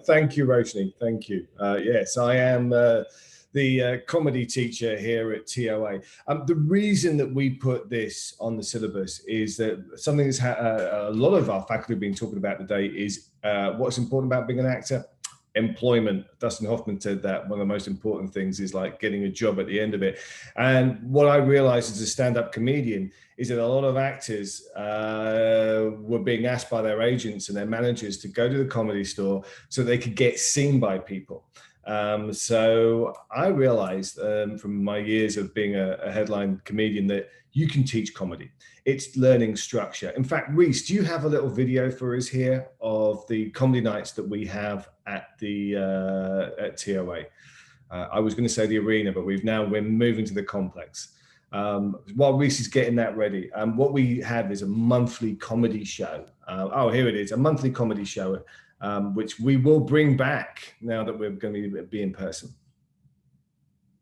Thank you, Roshni. Thank you. Yes, I am the comedy teacher here at TOA. The reason that we put this on the syllabus is that something that's a lot of our faculty have been talking about today is what's important about being an actor. Employment. Dustin Hoffman said that one of the most important things is like getting a job at the end of it. And what I realized as a stand-up comedian is that a lot of actors were being asked by their agents and their managers to go to the Comedy Store so they could get seen by people. So I realized from my years of being a headline comedian that you can teach comedy. It's learning structure. In fact, Reese, do you have a little video for us here of the comedy nights that we have at the at TOA? I was going to say the arena, but we're moving to the complex. While Reese is getting that ready, what we have is a monthly comedy show. Oh, here it is, a monthly comedy show, which we will bring back now that we're going to be in person.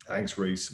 Thanks, Reese.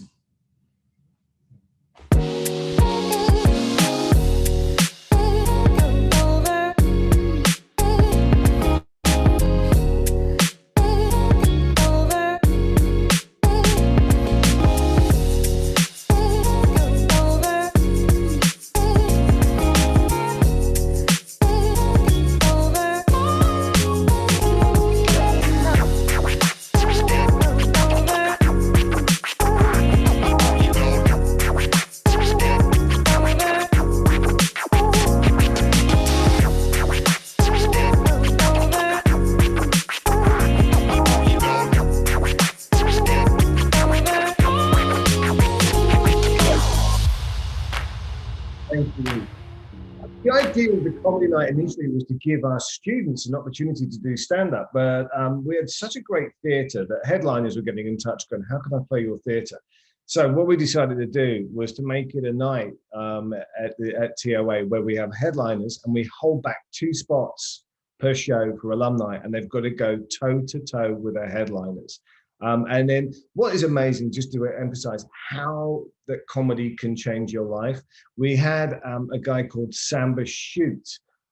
The idea of the comedy night initially was to give our students an opportunity to do stand-up, but we had such a great theatre that headliners were getting in touch going, how can I play your theatre? So what we decided to do was to make it a night at TOA where we have headliners and we hold back 2 spots per show for alumni, and they've got to go toe-to-toe with their headliners. And then what is amazing, just to emphasize how that comedy can change your life. We had a guy called Samba Shoot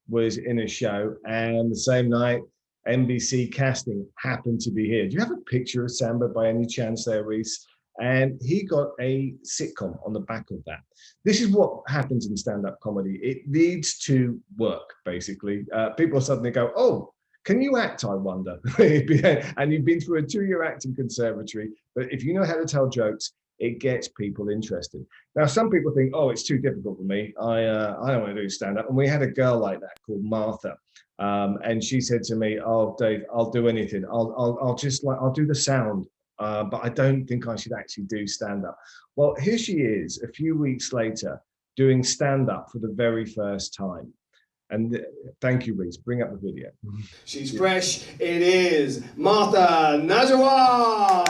was in a show, and the same night, NBC casting happened to be here. Do you have a picture of Samba by any chance there, Reese? And he got a sitcom on the back of that. This is what happens in stand-up comedy. It leads to work, basically. People suddenly go, oh, can you act, I wonder? And you've been through a 2-year acting conservatory, but if you know how to tell jokes, it gets people interested. Now, some people think, oh, it's too difficult for me. I don't want to do stand-up. And we had a girl like that called Martha. And she said to me, oh, Dave, I'll do anything. I'll do the sound. But I don't think I should actually do stand-up. Well, here she is a few weeks later doing stand-up for the very first time. And thank you, Reese. Bring up the video. She's fresh. It is Martha Najwa.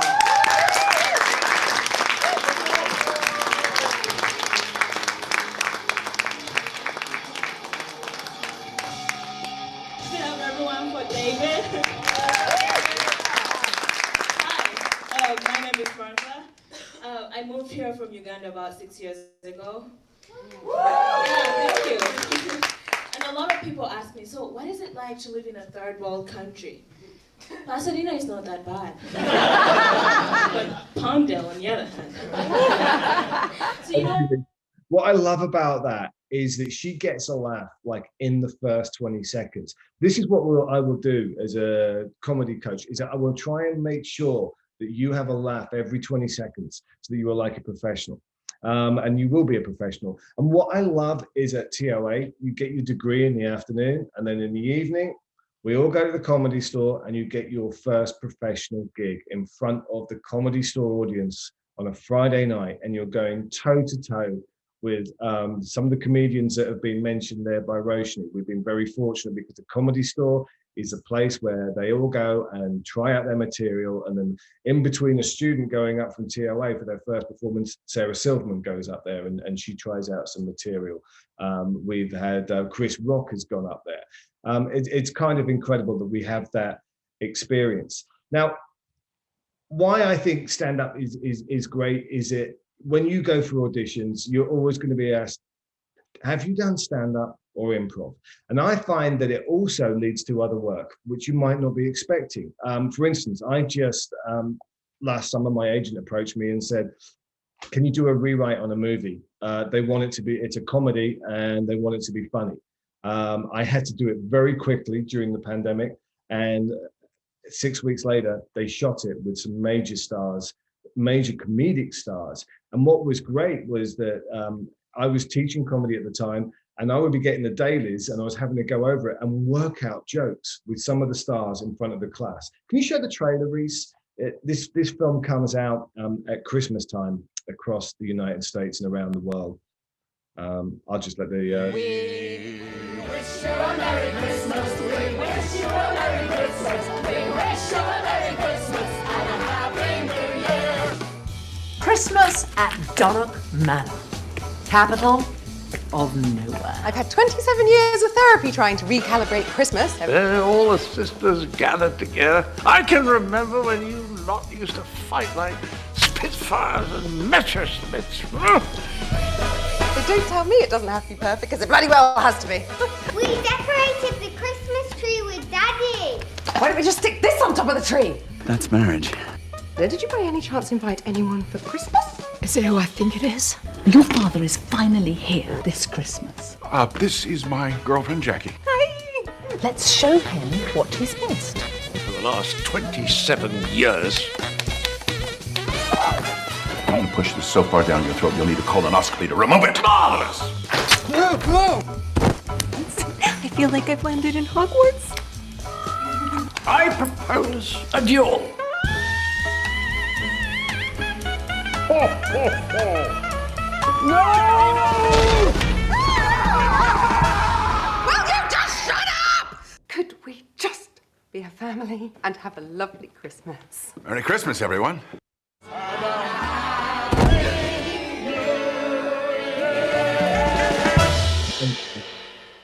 Give it up, everyone, for David. Hi, my name is Martha. I moved here from Uganda about 6 years ago. Yeah, thank you. And a lot of people ask me, so what is it like to live in a third world country? Pasadena is not that bad. But Palmdale, on the other hand. So, you know, what I love about that is that she gets a laugh like in the first 20 seconds. This is what I will do as a comedy coach, is that I will try and make sure that you have a laugh every 20 seconds so that you are like a professional. And you will be a professional. And what I love is at TOA, you get your degree in the afternoon, and then in the evening, we all go to the Comedy Store and you get your first professional gig in front of the Comedy Store audience on a Friday night, and you're going toe-to-toe with some of the comedians that have been mentioned there by Roshni. We've been very fortunate because the Comedy Store is a place where they all go and try out their material, and then in between a student going up from TOA for their first performance, Sarah Silverman goes up there and she tries out some material. We've had Chris Rock has gone up there. It's kind of incredible that we have that experience. Now, why I think stand-up is great is it when you go through auditions, you're always going to be asked, have you done stand-up or improv? And I find that it also leads to other work, which you might not be expecting. For instance, I just, last summer, my agent approached me and said, can you do a rewrite on a movie? They want it to be, it's a comedy and they want it to be funny. I had to do it very quickly during the pandemic. And 6 weeks later, they shot it with some major stars, major comedic stars. And what was great was that I was teaching comedy at the time, and I would be getting the dailies and I was having to go over it and work out jokes with some of the stars in front of the class. Can you show the trailer, Reese? This film comes out at Christmas time across the United States and around the world. I'll just let the... We wish you a Merry Christmas. We wish you a Merry Christmas. We wish you a Merry Christmas and a Happy New Year. Christmas at Donnock Manor, capital of nowhere. I've had 27 years of therapy trying to recalibrate Christmas. All the sisters gathered together. I can remember when you lot used to fight like Spitfires and Messerschmitts. But don't tell me it doesn't have to be perfect, because it bloody well has to be. We decorated the Christmas tree with Daddy. Why don't we just stick this on top of the tree? That's marriage. Did you by any chance invite anyone for Christmas? Is it who I think it is? Your father is finally here this Christmas. This is my girlfriend, Jackie. Hi! Let's show him what he's missed. For the last 27 years. I'm gonna push this so far down your throat, you'll need a colonoscopy to remove it. Marvelous! I feel like I've landed in Hogwarts. I propose a duel. No! family and have a lovely Christmas. Merry Christmas, everyone.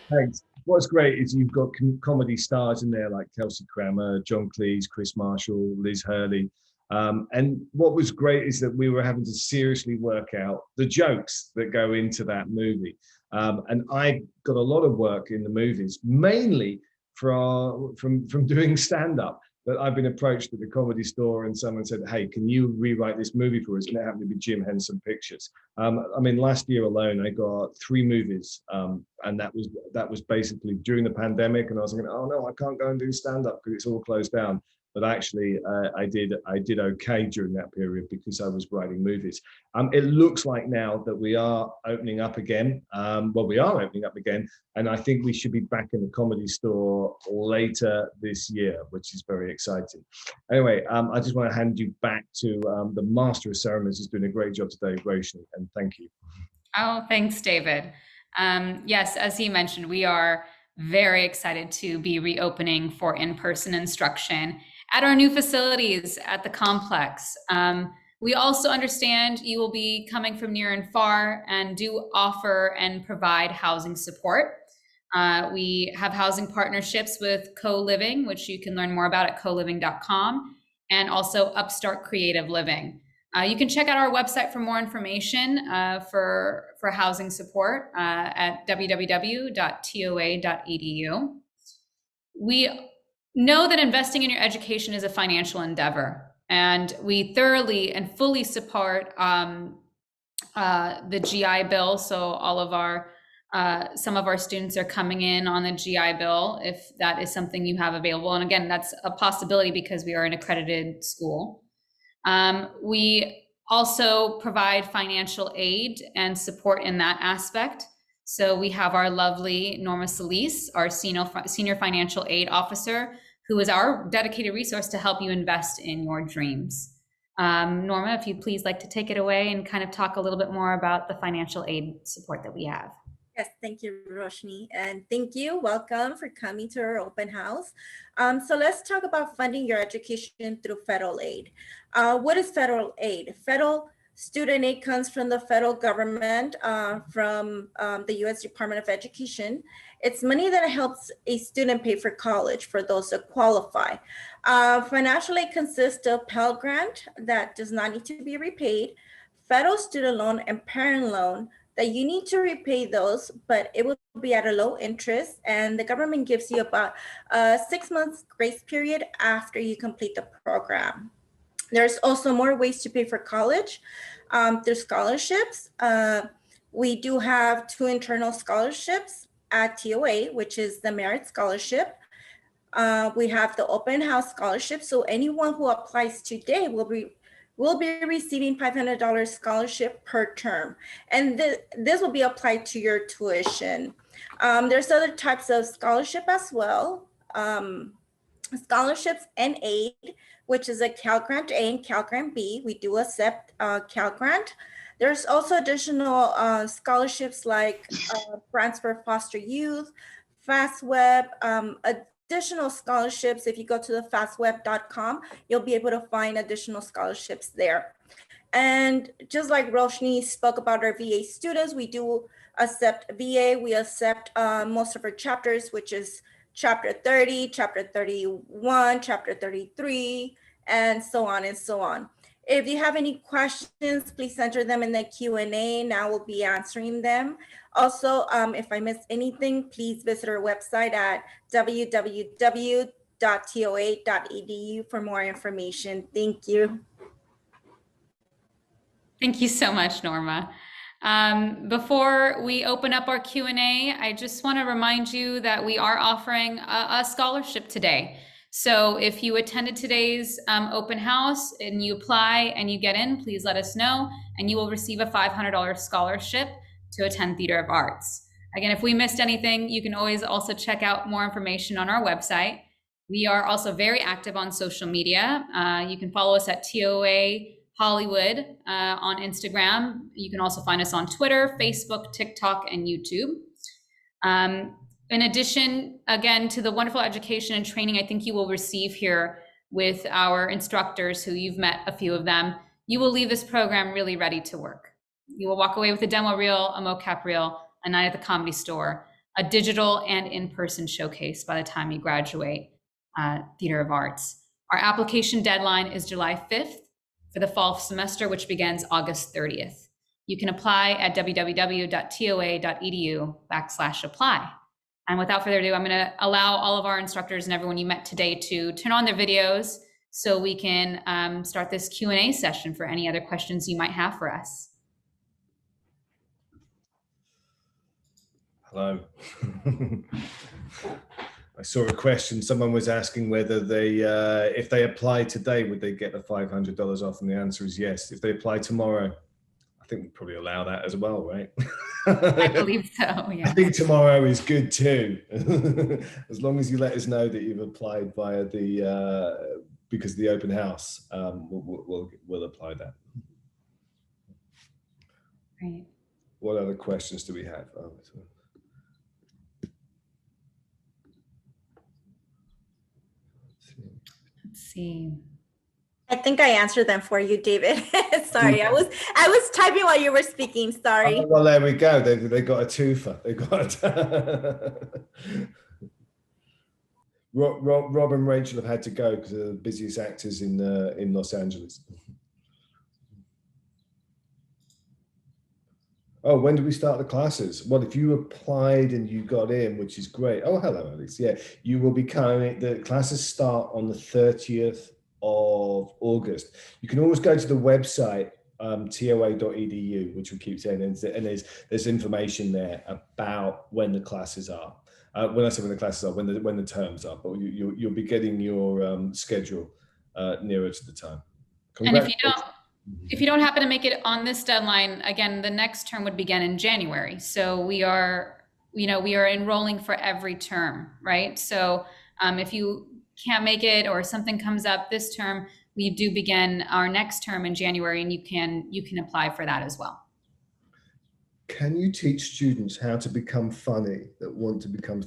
Thanks. What's great is you've got comedy stars in there like Kelsey Grammer, John Cleese, Chris Marshall, Liz Hurley. And what was great is that we were having to seriously work out the jokes that go into that movie. And I got a lot of work in the movies, mainly from doing stand-up. That I've been approached at the Comedy Store and someone said, hey, can you rewrite this movie for us? And it happened to be Jim Henson Pictures. I mean, last year alone, I got 3 movies. And that was basically during the pandemic. And I was thinking, oh no, I can't go and do stand-up because it's all closed down. But actually, I did okay during that period because I was writing movies. It looks like now that we are opening up again. Well, we are opening up again, and I think we should be back in the Comedy Store later this year, which is very exciting. Anyway, I just want to hand you back to the Master of Ceremonies, who's doing a great job today, Roshni, and thank you. Oh, thanks, David. Yes, as he mentioned, we are very excited to be reopening for in-person instruction at our new facilities at the complex. We also understand you will be coming from near and far and do offer and provide housing support. We have housing partnerships with Co-Living, which you can learn more about at coliving.com, and also Upstart Creative Living. You can check out our website for more information for housing support at www.toa.edu. We know that investing in your education is a financial endeavor, and we thoroughly and fully support the GI Bill. So all of our some of our students are coming in on the GI Bill if that is something you have available. And again, that's a possibility because we are an accredited school. We also provide financial aid and support in that aspect. So we have our lovely Norma Solis, our senior financial aid officer, who is our dedicated resource to help you invest in your dreams. Norma, if you'd please like to take it away and kind of talk a little bit more about the financial aid support that we have. Yes, thank you, Roshni, and thank you. Welcome for coming to our open house. So let's talk about funding your education through federal aid. What is federal aid? Federal student aid comes from the federal government, from the U.S. Department of Education. It's money that helps a student pay for college for those that qualify. Financial aid consists of Pell Grant that does not need to be repaid, federal student loan, and parent loan that you need to repay those, but it will be at a low interest, and the government gives you about a 6 months grace period after you complete the program. There's also more ways to pay for college through scholarships. We do have 2 internal scholarships at TOA, which is the Merit Scholarship. We have the Open House Scholarship. So anyone who applies today will be receiving $500 scholarship per term. And this will be applied to your tuition. There's other types of scholarship as well. Scholarships and aid, which is a Cal Grant A and Cal Grant B. We do accept Cal Grant. There's also additional scholarships like grants for foster youth, FastWeb, additional scholarships. If you go to the fastweb.com, you'll be able to find additional scholarships there. And just like Roshni spoke about our VA students, we do accept VA. We accept most of our chapters, which is Chapter 30, Chapter 31, Chapter 33, and so on and so on. If you have any questions, please enter them in the Q&A. Now we'll be answering them. Also, if I missed anything, please visit our website at www.toa.edu for more information. Thank you. Thank you so much, Norma. Before we open up our Q&A, I just want to remind you that we are offering a scholarship today. So if you attended today's open house and you apply and you get in, please let us know, and you will receive a $500 scholarship to attend Theater of Arts. Again, if we missed anything, you can always also check out more information on our website. We are also very active on social media. You can follow us at TOA Hollywood on Instagram. You can also find us on Twitter, Facebook, TikTok, and YouTube. in addition, again, to the wonderful education and training I think you will receive here with our instructors, who you've met a few of them, you will leave this program really ready to work. You will walk away with a demo reel, a mocap reel, a night at the Comedy Store, a digital and in-person showcase by the time you graduate Theater of Arts. Our application deadline is July 5th for the fall semester, which begins August 30th. You can apply at www.toa.edu/apply. And without further ado, I'm going to allow all of our instructors and everyone you met today to turn on their videos so we can start this Q&A session for any other questions you might have for us. Hello. I saw a question. Someone was asking whether they, if they apply today, would they get the $500 off? And the answer is yes. If they apply tomorrow, I think we'd probably allow that as well, right? I believe so, yeah. I think tomorrow is good too. As long as you let us know that you've applied via the, because of the open house, we'll apply that. Great. What other questions do we have? Let's see. I think I answered them for you, David. Sorry, I was typing while you were speaking. Sorry. Oh, well, there we go. They got a twofer. They got. Rob and Rachel have had to go because they're the busiest actors in Los Angeles. Oh, when do we start the classes? Well, if you applied and you got in, which is great. Oh, hello, Alex. Yeah, you will be coming. The classes start on the 30th of August. You can always go to the website, toa.edu, which we keep saying, and there's information there about when the classes are. When I say when the classes are, when the terms are, but you'll be getting your schedule nearer to the time. And if you don't happen to make it on this deadline, again, the next term would begin in January. So we are enrolling for every term, right? So if you can't make it or something comes up this term, we do begin our next term in January, and you can apply for that as well. Can you teach students how to become funny that want to become?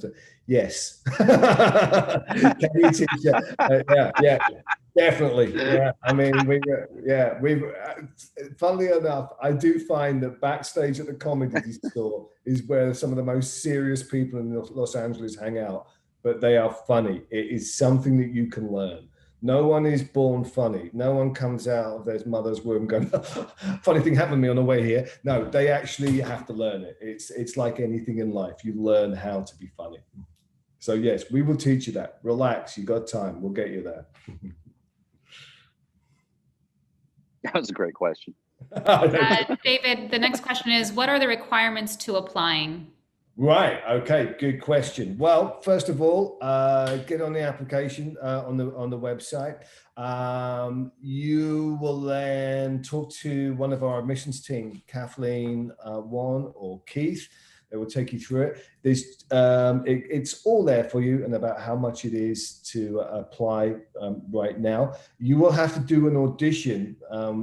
Yes. Can you teach? Yeah. Definitely. Yeah. I mean, funnily enough, I do find that backstage at the Comedy Store is where some of the most serious people in Los Angeles hang out, but they are funny. It is something that you can learn. No one is born funny. No one comes out of their mother's womb going, funny thing happened to me on the way here. No, they actually have to learn it. It's like anything in life. You learn how to be funny. So yes, we will teach you that. Relax, you got time. We'll get you there. That was a great question. David, the next question is, what are the requirements to applying? Right. Okay. Good question. Well, first of all, get on the application on the website. You will then talk to one of our admissions team, Kathleen, Juan, or Keith. They will take you through it. It's all there for you and about how much it is to apply right now. You will have to do an audition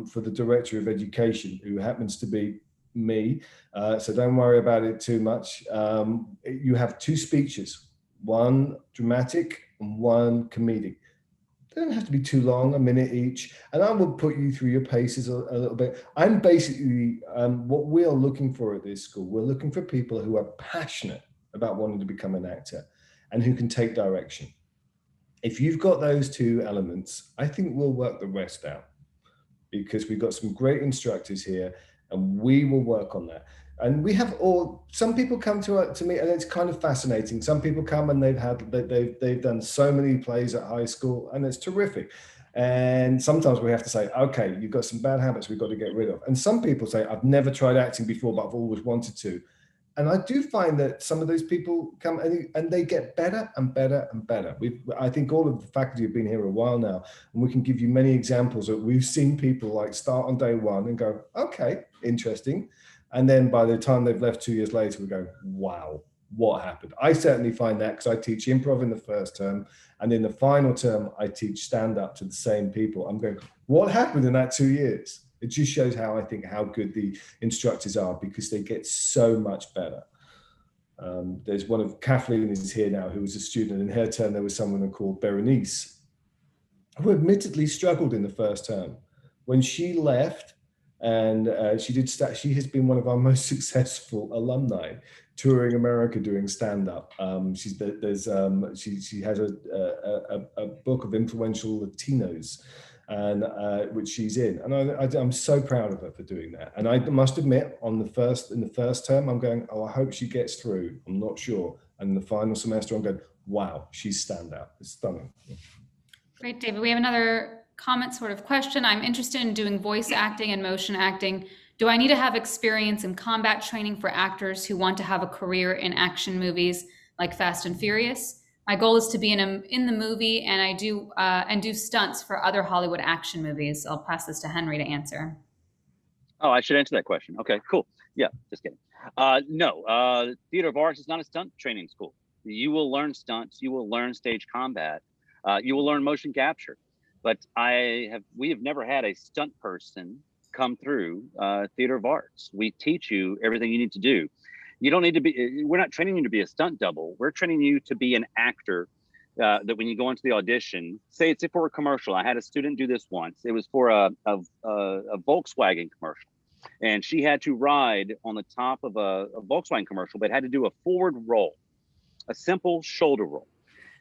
for the Director of Education, who happens to be me. So don't worry about it too much. You have 2 speeches, one dramatic and one comedic. They don't have to be too long, a minute each. And I will put you through your paces a little bit. I'm basically, what we are looking for at this school, we're looking for people who are passionate about wanting to become an actor and who can take direction. If you've got those 2 elements, I think we'll work the rest out, because we've got some great instructors here and we will work on that. And we have some people come to me, and it's kind of fascinating. Some people come and they've done so many plays at high school, and it's terrific. And sometimes we have to say, okay, you've got some bad habits we've got to get rid of. And some people say, I've never tried acting before, but I've always wanted to. And I do find that some of those people come and they get better and better and better. I think all of the faculty have been here a while now, and we can give you many examples that we've seen people like start on day 1 and go, okay, interesting. And then by the time they've left 2 years later, we go, wow, what happened? I certainly find that, because I teach improv in the first term, and in the final term, I teach stand-up to the same people. I'm going, what happened in that 2 years? It just shows how good the instructors are, because they get so much better. There's one of Kathleen is here now, who was a student. In her term, there was someone called Berenice, who admittedly struggled in the first term. When she left, and she has been one of our most successful alumni, touring America doing stand-up. She has a book of influential Latinos, and which she's in, and I'm so proud of her for doing that. And I must admit, in the first term, I'm going, oh, I hope she gets through. I'm not sure. And in the final semester, I'm going, wow, she's standout. It's stunning. Great, David. We have another comment sort of question. I'm interested in doing voice acting and motion acting. Do I need to have experience in combat training for actors who want to have a career in action movies like Fast and Furious? My goal is to be in the movie, and I do stunts for other Hollywood action movies. I'll pass this to Henry to answer. Oh, I should answer that question. Okay, cool. Yeah, just kidding. No, Theater of Arts is not a stunt training school. You will learn stunts. You will learn stage combat. You will learn motion capture. But we have never had a stunt person come through Theater of Arts. We teach you everything you need to do. You don't need to be, we're not training you to be a stunt double. We're training you to be an actor that when you go into the audition, say it's for a commercial. I had a student do this once. It was for a Volkswagen commercial. And she had to ride on the top of a Volkswagen commercial, but had to do a forward roll, a simple shoulder roll.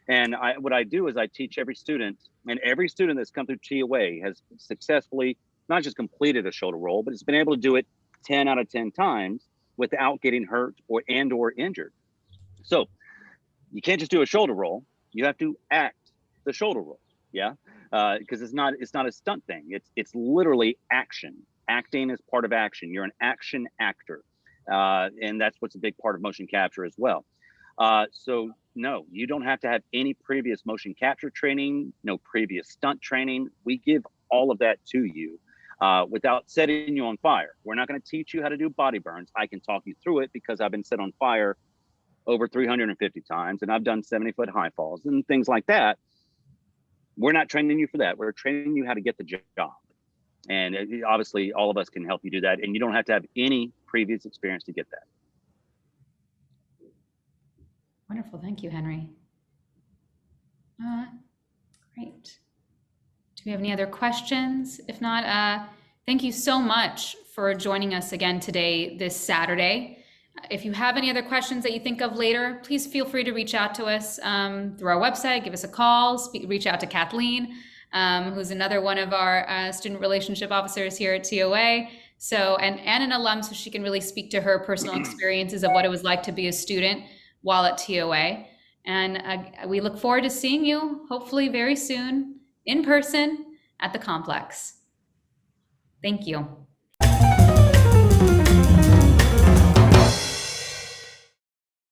And what I do is I teach every student, and every student that's come through TOA has successfully not just completed a shoulder roll, but it's been able to do it 10 out of 10 times without getting hurt or injured. So you can't just do a shoulder roll. You have to act the shoulder roll, yeah, because it's not a stunt thing. It's literally action. Acting is part of action. You're an action actor, and that's what's a big part of motion capture as well. So no, you don't have to have any previous motion capture training, no previous stunt training. We give all of that to you without setting you on fire. We're not going to teach you how to do body burns. I can talk you through it because I've been set on fire over 350 times, and I've done 70-foot high falls and things like that. We're not training you for that. We're training you how to get the job. And obviously all of us can help you do that. And you don't have to have any previous experience to get that. Wonderful. Thank you, Henry. Great. Do we have any other questions? If not, thank you so much for joining us again today, this Saturday. If you have any other questions that you think of later, please feel free to reach out to us through our website, give us a call, reach out to Kathleen, who's another one of our student relationship officers here at TOA. So, and an alum, so she can really speak to her personal experiences of what it was like to be a student while at TOA. And we look forward to seeing you, hopefully very soon, in person at the complex. Thank you.